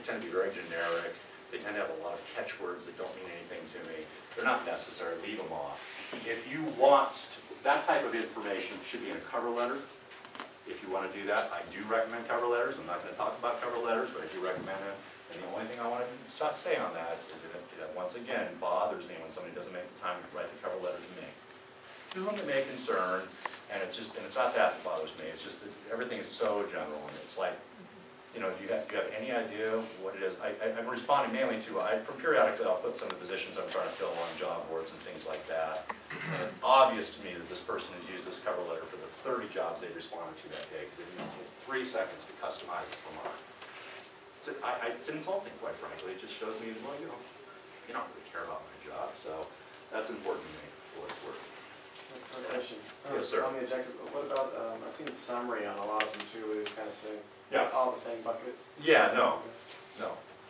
S4: tend to be very generic. They tend to have a lot of catchwords that don't mean anything to me. They're not necessary. Leave them off. If you want to, that type of information should be in a cover letter. If you want to do that, I do recommend cover letters. I'm not going to talk about cover letters, but I do recommend it. And the only thing I want to say on that is that it once again bothers me when somebody doesn't make the time to write the cover letter to me. To whom it may concern, and it's not that bothers me. It's just that everything is so general, and it's like, do you have any idea what it is? I'm responding mainly to periodically I'll put some of the positions I'm trying to fill on job boards and things like that. And it's obvious to me that this person has used this cover letter for the 30 jobs they responded to that day because they didn't take 3 seconds to customize it for mine. It's insulting, quite frankly. It just shows me, well, you don't really care about my job, so that's important to me for what it's worth.
S5: One question.
S4: Yes, sir.
S5: On the objective, what about, I've seen summary on a lot of them too, where they kind of say,
S4: Yeah.
S5: all the same bucket.
S4: Yeah, no.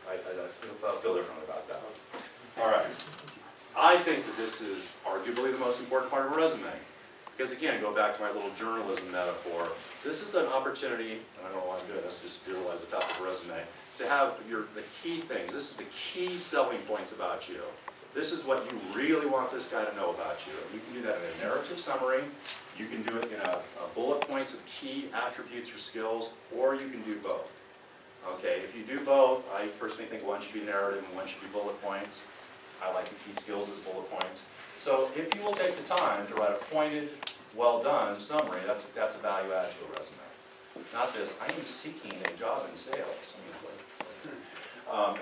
S4: I feel differently about that. All right. I think that this is arguably the most important part of a resume. Because again, go back to my little journalism metaphor, this is an opportunity, and I don't know why I'm doing this, just to visualize the top of a resume, to have the key things. This is the key selling points about you. This is what you really want this guy to know about you. You can do that in a narrative summary, you can do it in a bullet points of key attributes or skills, or you can do both. Okay, if you do both, I personally think one should be narrative and one should be bullet points. I like the key skills as bullet points. So if you will take the time to write a pointed, well done summary, that's a value add to a resume. Not this, I am seeking a job in sales. I mean, it's like,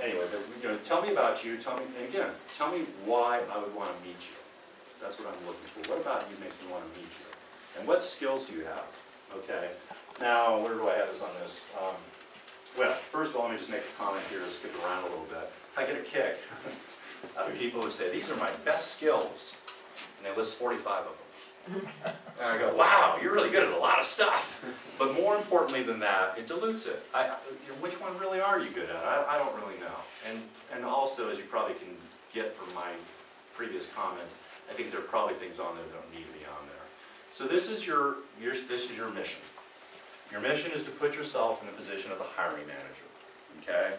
S4: anyway, tell me about you, tell me why I would want to meet you. That's what I'm looking for. What about you makes me want to meet you? And what skills do you have? Okay, now where do I have this on this? Well, first of all, let me just make a comment here to skip around a little bit. I get a kick out of people who say, these are my best skills, and they list 45 of them. And I go, wow, you're really good at a lot of stuff. But more importantly than that, it dilutes it. Which one really are you good at? I don't really know. And also, as you probably can get from my previous comments, I think there are probably things on there that don't need to be on there. So this is your mission. Your mission is to put yourself in the position of the hiring manager. Okay?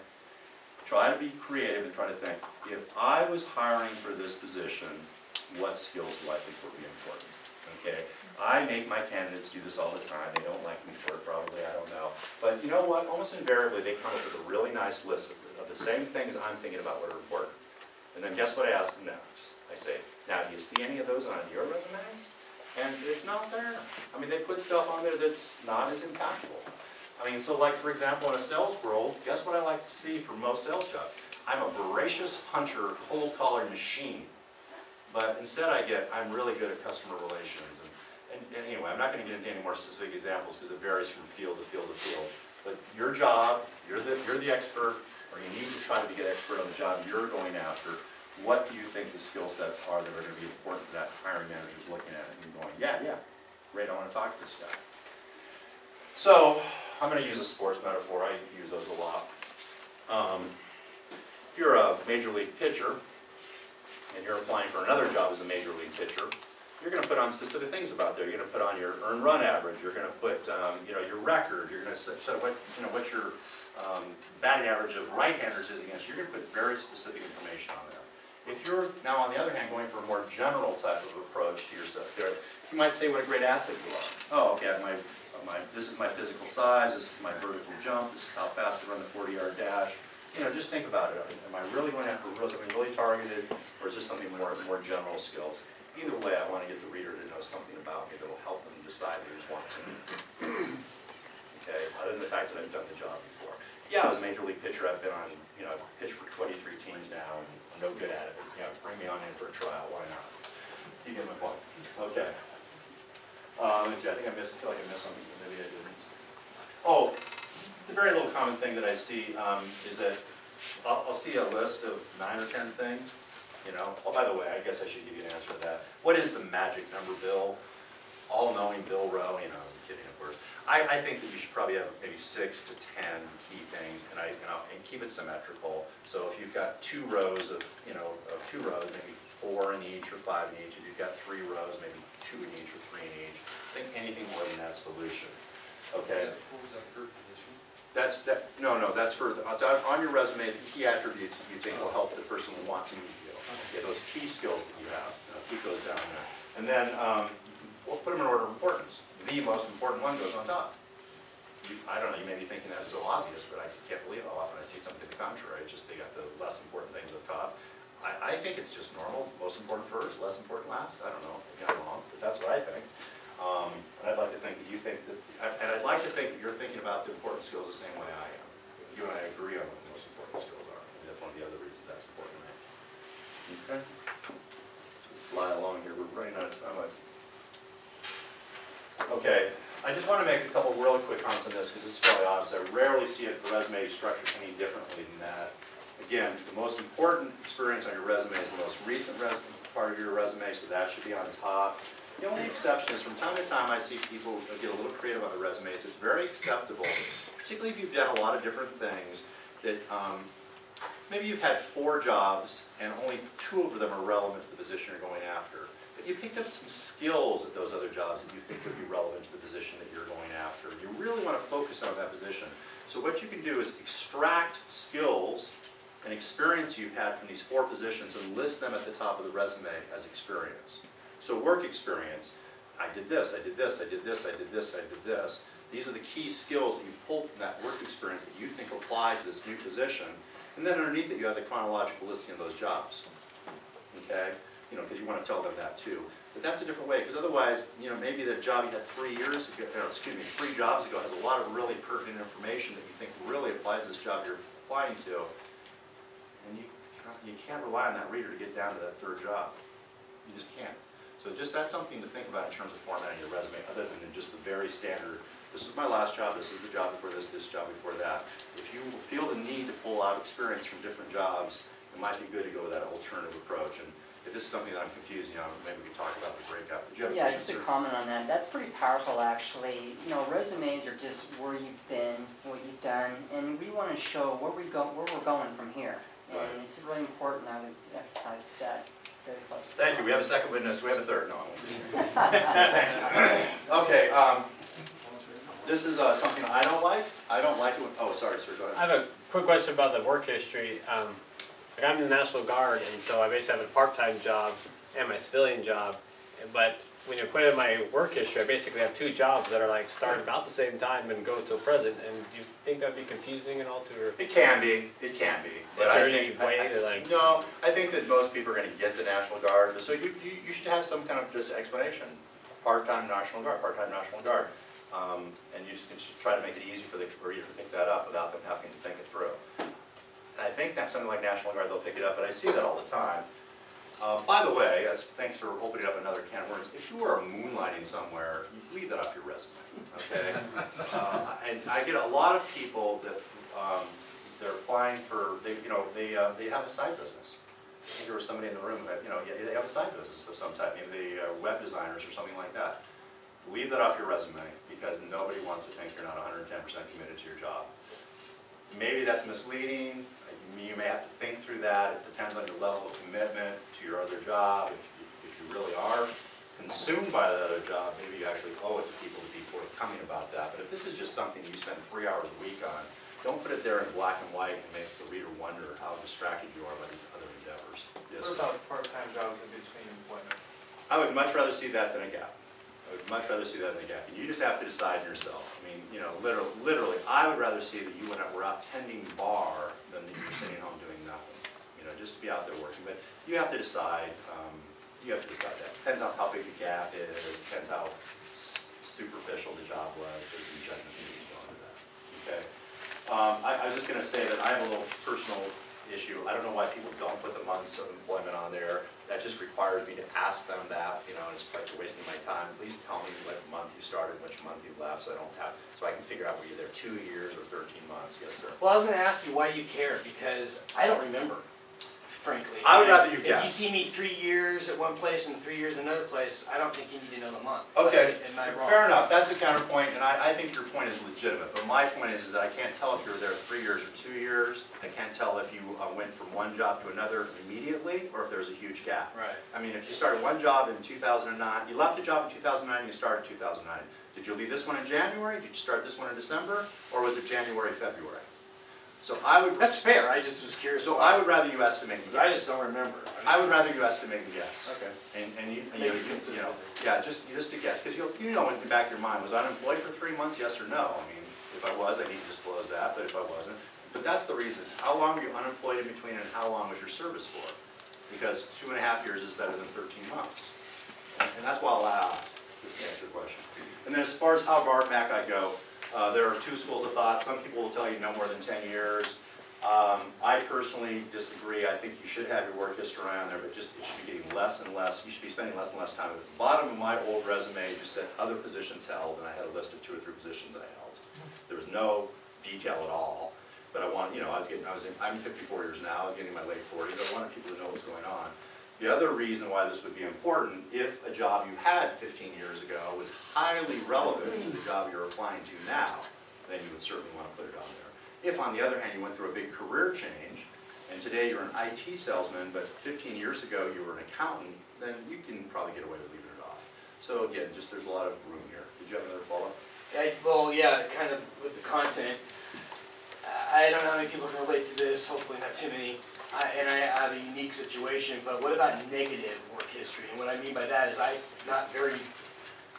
S4: Try to be creative and try to think, if I was hiring for this position, what skills do I think would be important? Okay, I make my candidates do this all the time. They don't like me for it, probably, I don't know. But you know what? Almost invariably, they come up with a really nice list of the same things I'm thinking about what are important. And then guess what I ask them next? I say, now, do you see any of those on your resume? And it's not there. I mean, they put stuff on there that's not as impactful. I mean, so like, for example, in a sales role, guess what I like to see for most sales jobs? I'm a voracious hunter, cold collar machine. But instead I'm really good at customer relations. And anyway, I'm not going to get into any more specific examples because it varies from field to field to field. But your job, you're the expert, or you need to try to get expert on the job you're going after. What do you think the skill sets are that are going to be important for that hiring manager is looking at it and going, yeah, great, I want to talk to this guy. So I'm going to use a sports metaphor. I use those a lot. If you're a major league pitcher, and you're applying for another job as a major league pitcher, you're going to put on specific things about there. You're going to put on your earned run average. You're going to put, your record. You're going to say what your batting average of right-handers is against. You're going to put very specific information on there. If you're now, on the other hand, going for a more general type of approach to your stuff, you might say what a great athlete you are. Oh, okay, this is my physical size. This is my vertical jump. This is how fast I run the 40-yard dash. just think about it. Am I really going after something really targeted, or is this something more general skills? Either way, I want to get the reader to know something about me that will help them decide they just want to. Okay, other than the fact that I've done the job before. Yeah, I was a major league pitcher. I've been on, I've pitched for 23 teams now, and I'm no good at it. But, bring me on in for a trial. Why not? You get my point. Okay. Let's see, I think I feel like I missed something, but maybe I didn't. Oh, the very little common thing that I see is that I'll see a list of 9 or 10 things. Oh, by the way, I guess I should give you an answer to that. What is the magic number, Bill? All-knowing Bill Rowe. I'm kidding, of course. I think that you should probably have maybe 6 to 10 key things, and keep it symmetrical. So if you've got 2 rows of 2 rows, maybe 4 in each or 5 in each. If you've got 3 rows, maybe 2 in each or 3 in each. I think anything more than that's dilution. Okay.
S6: What was that per position?
S4: No, that's for on your resume. The key attributes that you think will help the person want to meet you. Okay, those key skills that you have. Keep those down there, and then we'll put them in order of importance. The most important one goes on top. I don't know. You may be thinking that's so obvious, but I just can't believe how often I see something to the contrary. It's just they got the less important things at the top. I think it's just normal. Most important first, less important last. I don't know. Maybe I'm wrong, but that's what I think. And I'd like to think that you think that, and I'd like to think that you're thinking about the important skills the same way I am. You and I agree on what the most important skills are. And that's one of the other reasons that's important to me. Okay. So we fly along here. We're running out of time. Okay. I just want to make a couple of really quick comments on this because this is fairly obvious. I rarely see a resume structured any differently than that. Again, the most important experience on your resume is the most recent part of your resume, so that should be on top. The only exception is from time to time I see people get a little creative on their resumes. It's very acceptable, particularly if you've done a lot of different things, that maybe you've had 4 jobs and only 2 of them are relevant to the position you're going after. But you picked up some skills at those other jobs that you think would be relevant to the position that you're going after. You really want to focus on that position. So what you can do is extract skills and experience you've had from these 4 positions and list them at the top of the resume as experience. So work experience, I did this, I did this, I did this, I did this, I did this. These are the key skills that you pulled from that work experience that you think apply to this new position. And then underneath it you have the chronological listing of those jobs. Okay? Because you want to tell them that too. But that's a different way, because otherwise, maybe the job you had 3 years ago, 3 jobs ago has a lot of really pertinent information that you think really applies to this job you're applying to. And you can't rely on that reader to get down to that 3rd job. You just can't. So that's something to think about in terms of formatting your resume, other than just the very standard, this is my last job, this is the job before this job before that. If you feel the need to pull out experience from different jobs, it might be good to go with that alternative approach. And if this is something that I'm confusing on, maybe we can talk about the breakout. Did you have a question,
S3: just a
S4: sir?
S3: comment on that. That's pretty powerful, actually. Resumes are just where you've been, what you've done, and we want to show where we're going from here. And
S4: Right.
S3: it's really important, I would emphasize that very close.
S4: Thank you. We have a second witness. Do we have a third? No, I won't. Okay. This is something I don't like. I don't like it. Oh, sorry, sir. Go ahead.
S7: I have a quick question about the work history. I'm in the National Guard, and so I basically have a part-time job and my civilian job. But when you put in my work history, I basically have 2 jobs that are like start about the same time and go till present. And do you think that'd be confusing and all to?
S4: It can be. It can be. But
S7: Is there
S4: I
S7: any
S4: think,
S7: way to like?
S4: No, I think that most people are going to get the National Guard. So you should have some kind of just explanation. Part-time National Guard, part-time National Guard. And you just can try to make it easy for the reader to pick that up without them having to think it through. And I think that something like National Guard, they'll pick it up, but I see that all the time. By the way, thanks for opening up another can of worms. If you are moonlighting somewhere, you leave that off your resume, okay? And I get a lot of people that they're applying for, they have a side business. I think there was somebody in the room that, they have a side business of some type, maybe they are web designers or something like that. Leave that off your resume because nobody wants to think you're not 110% committed to your job. Maybe that's misleading. You may have to think through that. It depends on your level of commitment to your other job. If you really are consumed by that other job, maybe you actually owe it to people to be forthcoming about that. But if this is just something you spend 3 hours a week on, don't put it there in black and white and make the reader wonder how distracted you are by these other endeavors. Yes,
S6: What about part-time jobs in between employment?
S4: I would much rather see that than a gap. I would much rather see that in the gap. And you just have to decide yourself. I mean, you know, literally, I would rather see that you were out tending bar than that you were sitting home doing nothing. You know, just to be out there working. But you have to decide. You have to decide that. Depends on how big the gap is. Depends how superficial the job was. There's some judgment that needs to go into that. Okay. I was just going to say that I have a little personal issue. I don't know why people don't put the months of employment on there. That just requires me to ask them that, you know, and it's just like you're wasting my time. Please tell me what month you started, which month you left, so I can figure out whether you're there 2 years or 13 months. Yes, sir.
S6: Well, I was going to ask you why you care, because I don't remember, frankly.
S4: I would rather you
S6: If
S4: guess.
S6: you see me 3 years at one place and 3 years at another place, I don't think you need to know the month.
S4: Okay,
S6: Am I wrong?
S4: fair enough. That's a counterpoint, and I think your point is legitimate. But my point is that I can't tell if you were there 3 years or 2 years. I can't tell if you went from one job to another immediately, or if there's a huge gap.
S6: Right.
S4: I mean, if you started one job in 2009, you left a job in 2009, and you started in 2009. Did you leave this one in January? Did you start this one in December? Or was it January, February? So I would.
S6: That's fair. I just was curious.
S4: So I would rather you estimate and
S6: Because I
S4: guess.
S6: just don't remember.
S4: I would rather you estimate and guess.
S6: Okay.
S4: And you
S6: Make it
S4: can,
S6: consistent.
S4: yeah, just to guess, because you know in the back of your mind, was I unemployed for 3 months, yes or no? I mean, if I was, I need to disclose that, but if I wasn't, but that's the reason. How long were you unemployed in between, and how long was your service for? Because 2.5 years is better than 13 months. And that's why I'll ask, just to answer the question. And then as far as how far back I go, there are two schools of thought. Some people will tell you no more than 10 years. I personally disagree. I think you should have your work history on there, but just it should be getting less and less. You should be spending less and less time. At the bottom of my old resume just said other positions held, and I had a list of 2 or 3 positions I held. There was no detail at all, but I'm 54 years now. I was getting in my late 40s. I wanted people to know what's going on. The other reason why this would be important, if a job you had 15 years ago was highly relevant to the job you're applying to now, then you would certainly want to put it on there. If, on the other hand, you went through a big career change, and today you're an IT salesman, but 15 years ago you were an accountant, then you can probably get away with leaving it off. So again, just there's a lot of room here. Did you have another follow-up?
S6: Well, yeah, kind of with the content. I don't know how many people can relate to this, hopefully not too many, and I have a unique situation, but what about negative work history? And what I mean by that is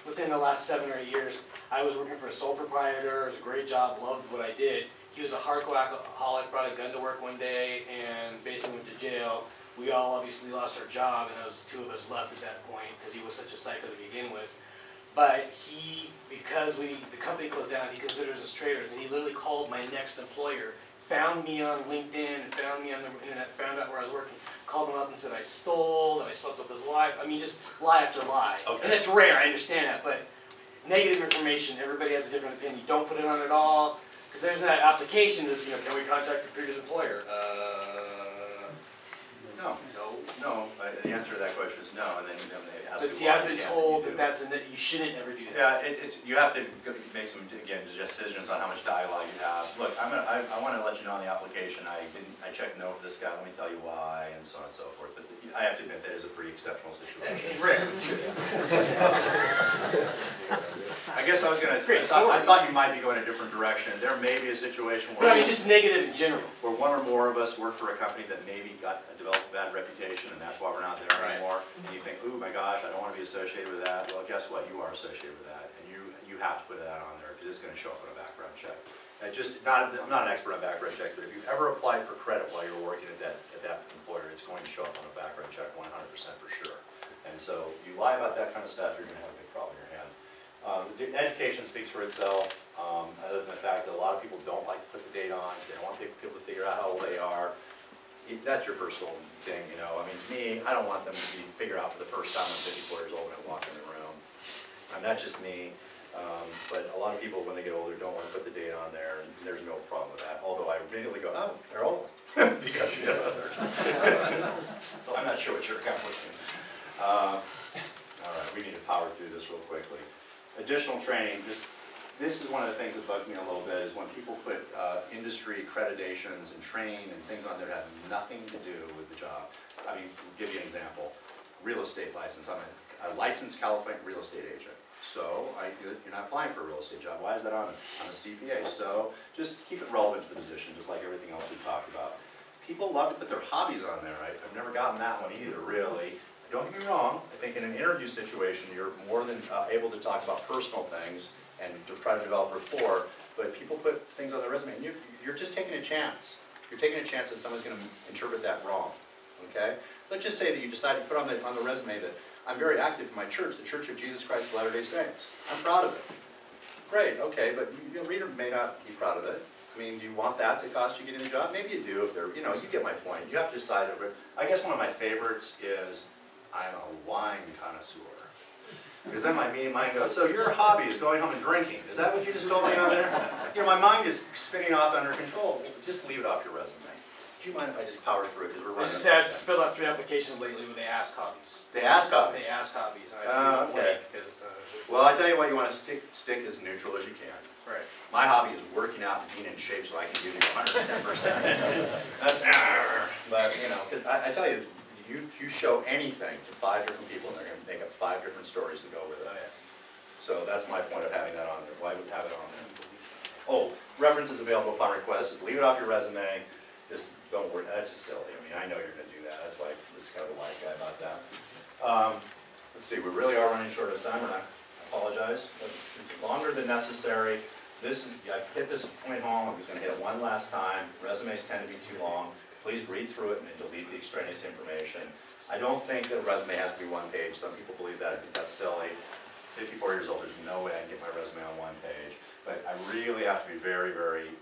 S6: within the last 7 or 8 years, I was working for a sole proprietor. It was a great job, loved what I did. He was a hardcore alcoholic, brought a gun to work one day, and basically went to jail. We all obviously lost our job, and there was 2 of us left at that point because he was such a psycho to begin with. But because the company closed down, he considers us traitors, and he literally called my next employer, found me on LinkedIn, and found me on the internet, found out where I was working, called him up and said I stole, that I slept with his wife. I mean, just lie after lie.
S4: Okay.
S6: And it's rare, I understand that, but negative information, everybody has a different opinion. You don't put it on at all, because there's that application, can we contact your previous employer?
S4: No. The answer to that question is no, and then they ask you.
S6: But see, I've been
S4: why
S6: told
S4: you
S6: that
S4: do.
S6: you shouldn't ever do that.
S4: Yeah, you have to make some, again, decisions on how much dialogue you have. Look, I want to let you know on the application, I checked no for this guy, let me tell you why, and so on and so forth. But I have to admit, that is a pretty exceptional situation.
S6: Rare.
S4: I guess I was going to, I thought you might be going a different direction. There may be a situation
S6: But I mean, just negative in general.
S4: where one or more of us work for a company that maybe developed a bad reputation, and that's why we're not there anymore. And you think, ooh, my gosh, I don't want to be associated with that. Well, guess what? You are associated with that, and you have to put that on there because it's going to show up on a background check. I'm not an expert on background checks, but if you've ever applied for credit while you're working at that employer, it's going to show up on a background check 100% for sure. And so you lie about that kind of stuff, you're going to have a big problem in your hand. The education speaks for itself, other than the fact that a lot of people don't like to put the date on because they don't want people to figure out how old they are. That's your personal thing, you know. I mean, to me, I don't want them to figure out for the first time I'm 54 years old when I walk in the room. And that's just me. But a lot of people, when they get older, don't want to put the date on there, and there's no problem with that. Although I immediately go, oh, they're old. Because, you know, so I'm not sure what you're accomplishing. All right, we need to power through this real quickly. Additional training, this is one of the things that bugs me a little bit, is when people put industry accreditations and training and things on there that have nothing to do with the job. I mean, I'll give you an example. Real estate license. I'm a licensed California real estate agent. So you're not applying for a real estate job. Why is that on it? I'm a CPA. So just keep it relevant to the position, just like everything else we talked about. People love to put their hobbies on there. I've never gotten that one either, really. I don't get me wrong, I think in an interview situation, you're more than able to talk about personal things and to try to develop rapport, but people put things on their resume, and you're just taking a chance. You're taking a chance that someone's going to interpret that wrong, okay? Let's just say that you decide to put on the resume that I'm very active in my church, the Church of Jesus Christ of Latter-day Saints. I'm proud of it. Great, okay, but the reader may not be proud of it. I mean, do you want that to cost you getting a job? Maybe you do if they're, you get my point. You have to decide over it. I guess one of my favorites is, I'm a wine connoisseur. Because then my mind goes, so your hobby is going home and drinking. Is that what you just told me on there? My mind is spinning off under control. Just leave it off your resume. Do you mind if I just power through it? Because we're
S6: I
S4: running
S6: just
S4: out of
S6: had
S4: time.
S6: filled out 3 applications lately where they ask hobbies.
S4: They ask hobbies.
S6: They ask hobbies. And I feel
S4: okay.
S6: because
S4: Well, I tell you what, you want to stick as neutral as you can.
S6: right.
S4: My hobby is working out and being in shape so I can give you 110%. That's, but because I tell you, you show anything to 5 different people and they're going to make up 5 different stories to go with it.
S6: Oh, yeah.
S4: So that's my point of having that on there. Why would have it on there? Oh, references available upon request. Just leave it off your resume. Just don't worry. That's just silly. I mean, I know you're going to do that. That's why I was kind of a wise guy about that. Let's see. We really are running short of time, and I apologize. But longer than necessary. I hit this point home. I'm just going to hit it one last time. Resumes tend to be too long. Please read through it and then delete the extraneous information. I don't think that a resume has to be 1 page. Some people believe that. I think that's silly. 54 years old, there's no way I can get my resume on 1 page. But I really have to be very, very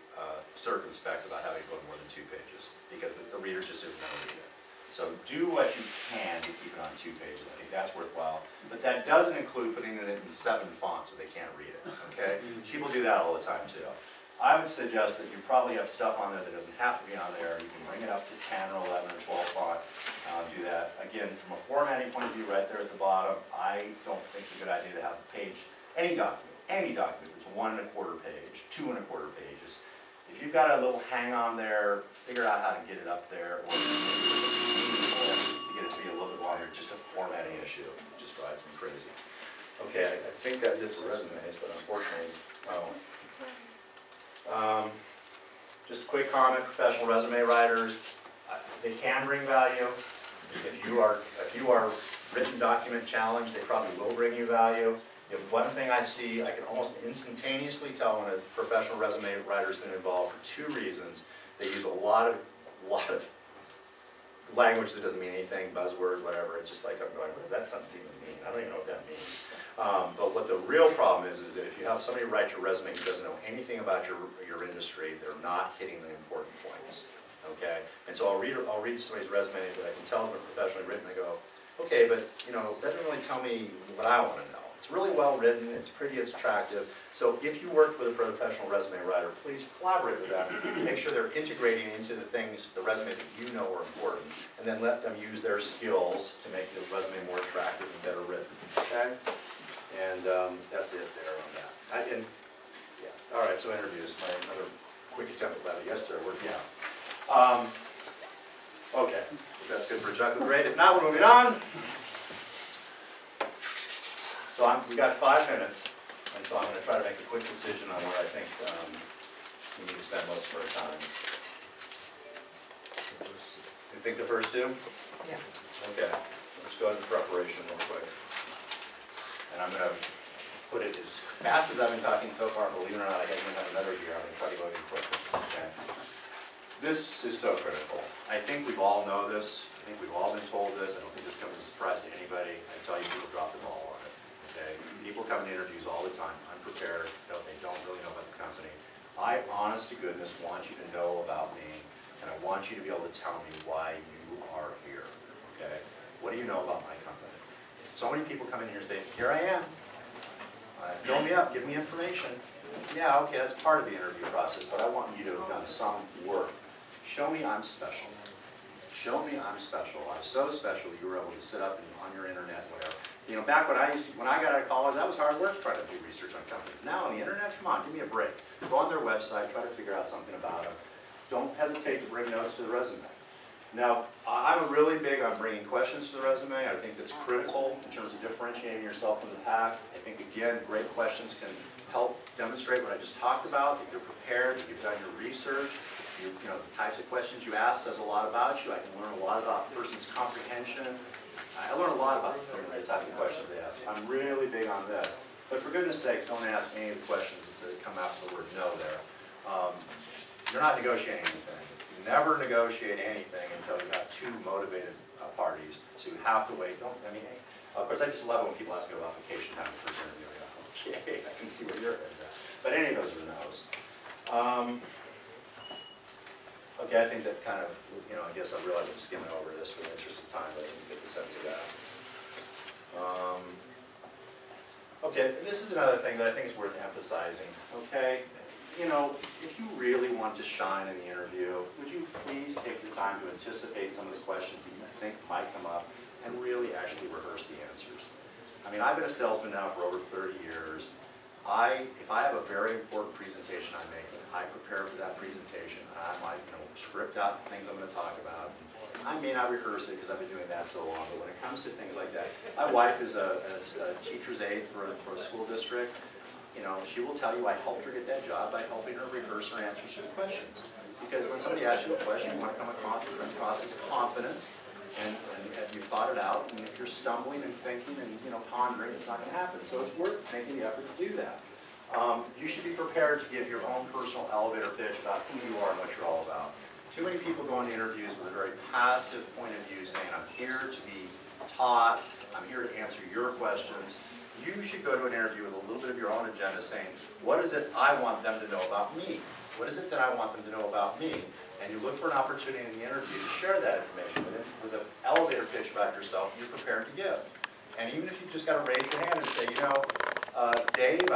S4: circumspect about having it go more than 2 pages because the reader just isn't going to read it. So do what you can to keep it on 2 pages. I think that's worthwhile. But that doesn't include putting it in 7 fonts so they can't read it, okay? People do that all the time too. I would suggest that you probably have stuff on there that doesn't have to be on there. You can bring it up to 10 or 11 or 12 font. Do that. Again, from a formatting point of view, right there at the bottom, I don't think it's a good idea to have a page, any document that's 1 1/4 page, 2 1/4 pages. If you've got a little hang on there, figure out how to get it up there, or to get it to be a little bit longer. Just a formatting issue. It just drives me crazy. Okay, I think that's it for resumes, but unfortunately, just a quick comment, professional resume writers, they can bring value. If you are written document challenged, they probably will bring you value. One thing I see, I can almost instantaneously tell when a professional resume writer's been involved for 2 reasons. They use a lot of language that doesn't mean anything, buzzwords, whatever. It's just like, I'm going, what does that sentence even mean? I don't even know what that means. But what the real problem is that if you have somebody write your resume who doesn't know anything about your industry, they're not hitting the important points. Okay? And so I'll read somebody's resume that I can tell them they're professionally written. I go, okay, but that doesn't really tell me what I want to know. It's really well written, it's pretty, it's attractive. So if you work with a professional resume writer, please collaborate with them. Make sure they're integrating into the things, the resume that you know are important, and then let them use their skills to make the resume more attractive and better written. Okay? And that's it there on that. Yeah. All right, so interviews. Another quick attempt at that. Yes, sir. Yeah. Okay. If that's good for a juggler, great. If not, we're moving on. So we got 5 minutes, and so I'm going to try to make a quick decision on where I think we need to spend most of our time. You think the first 2?
S3: Yeah.
S4: Okay. Let's go into preparation real quick. And I'm going to put it as fast as I've been talking so far. Believe it or not, I even have another here. I'm going to try to go even quicker. Okay. This is so critical. I think we all know this. I think we've all been told this. I don't think this comes as a surprise to anybody. I tell you, people drop the ball on it. Okay? People come to interviews all the time, unprepared. They don't really know about the company. I, honest to goodness, want you to know about me, and I want you to be able to tell me why you are here. Okay? What do you know about my company? So many people come in here and say, here I am. Fill me up, give me information. Yeah, okay, that's part of the interview process, but I want you to have done some work. Show me I'm special. Show me I'm special. I'm so special you were able to sit up on your internet, whatever. Back when I got out of college, that was hard work trying to do research on companies. Now on the internet, come on, give me a break. Go on their website, try to figure out something about them. Don't hesitate to bring notes to the resume. Now, I'm really big on bringing questions to the resume. I think that's critical in terms of differentiating yourself from the pack. I think, again, great questions can help demonstrate what I just talked about, that you're prepared, that you've done your research. The types of questions you ask says a lot about you. I can learn a lot about the person's comprehension. I learn a lot about the type of questions they ask. I'm really big on this. But for goodness sakes, don't ask any of the questions that come after the word no there. You're not negotiating anything. You never negotiate anything until you've got two motivated parties. So you have to wait. Of course, I just love it when people ask me about vacation time in the first interview. I go, okay, I can see where your head's at. But any of those are no's. Okay, I think that kind of, I guess I realize I'm skimming over this for the interest of time, but I didn't get the sense of that. Okay, this is another thing that I think is worth emphasizing, okay? If you really want to shine in the interview, would you please take the time to anticipate some of the questions that you think might come up and really actually rehearse the answers? I've been a salesman now for over 30 years. If I have a very important presentation I'm making, I prepare for that presentation. I might, script out things I'm going to talk about. I may not rehearse it because I've been doing that so long, but when it comes to things like that, my wife is a teacher's aide for a school district. She will tell you I helped her get that job by helping her rehearse her answers to the questions. Because when somebody asks you a question, you want to come across as confident, and you've thought it out, and if you're stumbling and thinking and pondering, it's not going to happen. So it's worth making the effort to do that. You should be prepared to give your own personal elevator pitch about who you are and what you're all about. Too many people go into interviews with a very passive point of view, saying, I'm here to be taught, I'm here to answer your questions. You should go to an interview with a little bit of your own agenda, saying, what is it I want them to know about me? What is it that I want them to know about me? And you look for an opportunity in the interview to share that information with an elevator pitch about yourself you're prepared to give. And even if you've just got to raise your hand and say, Dave,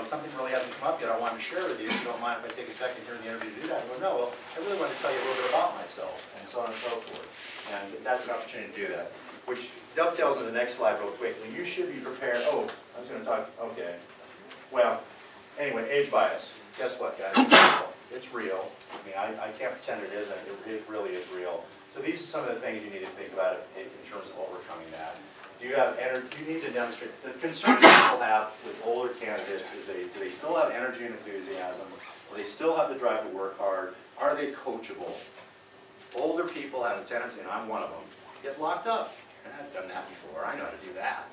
S4: something really hasn't come up yet, I wanted to share with you. If you don't mind if I take a second here in the interview to do that? I go, no, well, I really want to tell you a little bit about myself, and so on and so forth. And that's an opportunity to do that. Which dovetails into the next slide real quickly. You should be prepared. Oh, I was going to talk, okay. Well, anyway, age bias. Guess what, guys? It's real. I can't pretend it isn't. It really is real. So these are some of the things you need to think about in terms of overcoming that. Do you have energy? You need to demonstrate. The concerns people have with older candidates is do they still have energy and enthusiasm? Do they still have the drive to work hard? Are they coachable? Older people have a tendency, and I'm one of them, to get locked up. And I've done that before. I know how to do that.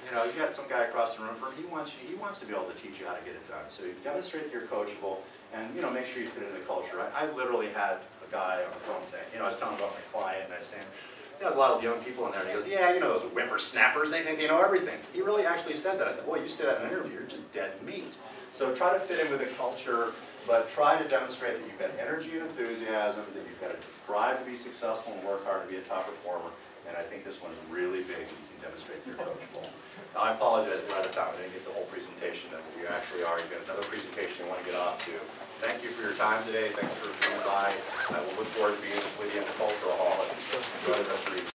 S4: You got some guy across the room from he wants to be able to teach you how to get it done. So you demonstrate that you're coachable, and make sure you fit into the culture. I literally had a guy on the phone saying, I was telling about my client, and I was saying, there's a lot of young people in there, and he goes, yeah, those whippersnappers, they think they know everything. He really actually said that. I thought, boy, you say that in an interview, you're just dead meat. So try to fit in with the culture, but try to demonstrate that you've got energy and enthusiasm, that you've got a drive to be successful and work hard to be a top performer. And I think this one is really big that you can demonstrate that you're coachable. Now, I apologize for out of time. I didn't get the whole presentation that you actually are. You've got another presentation you want to get off to. Thank you for your time today. Thanks for coming by. I will look forward to being with you in the cultural hall. Enjoy the rest of your evening.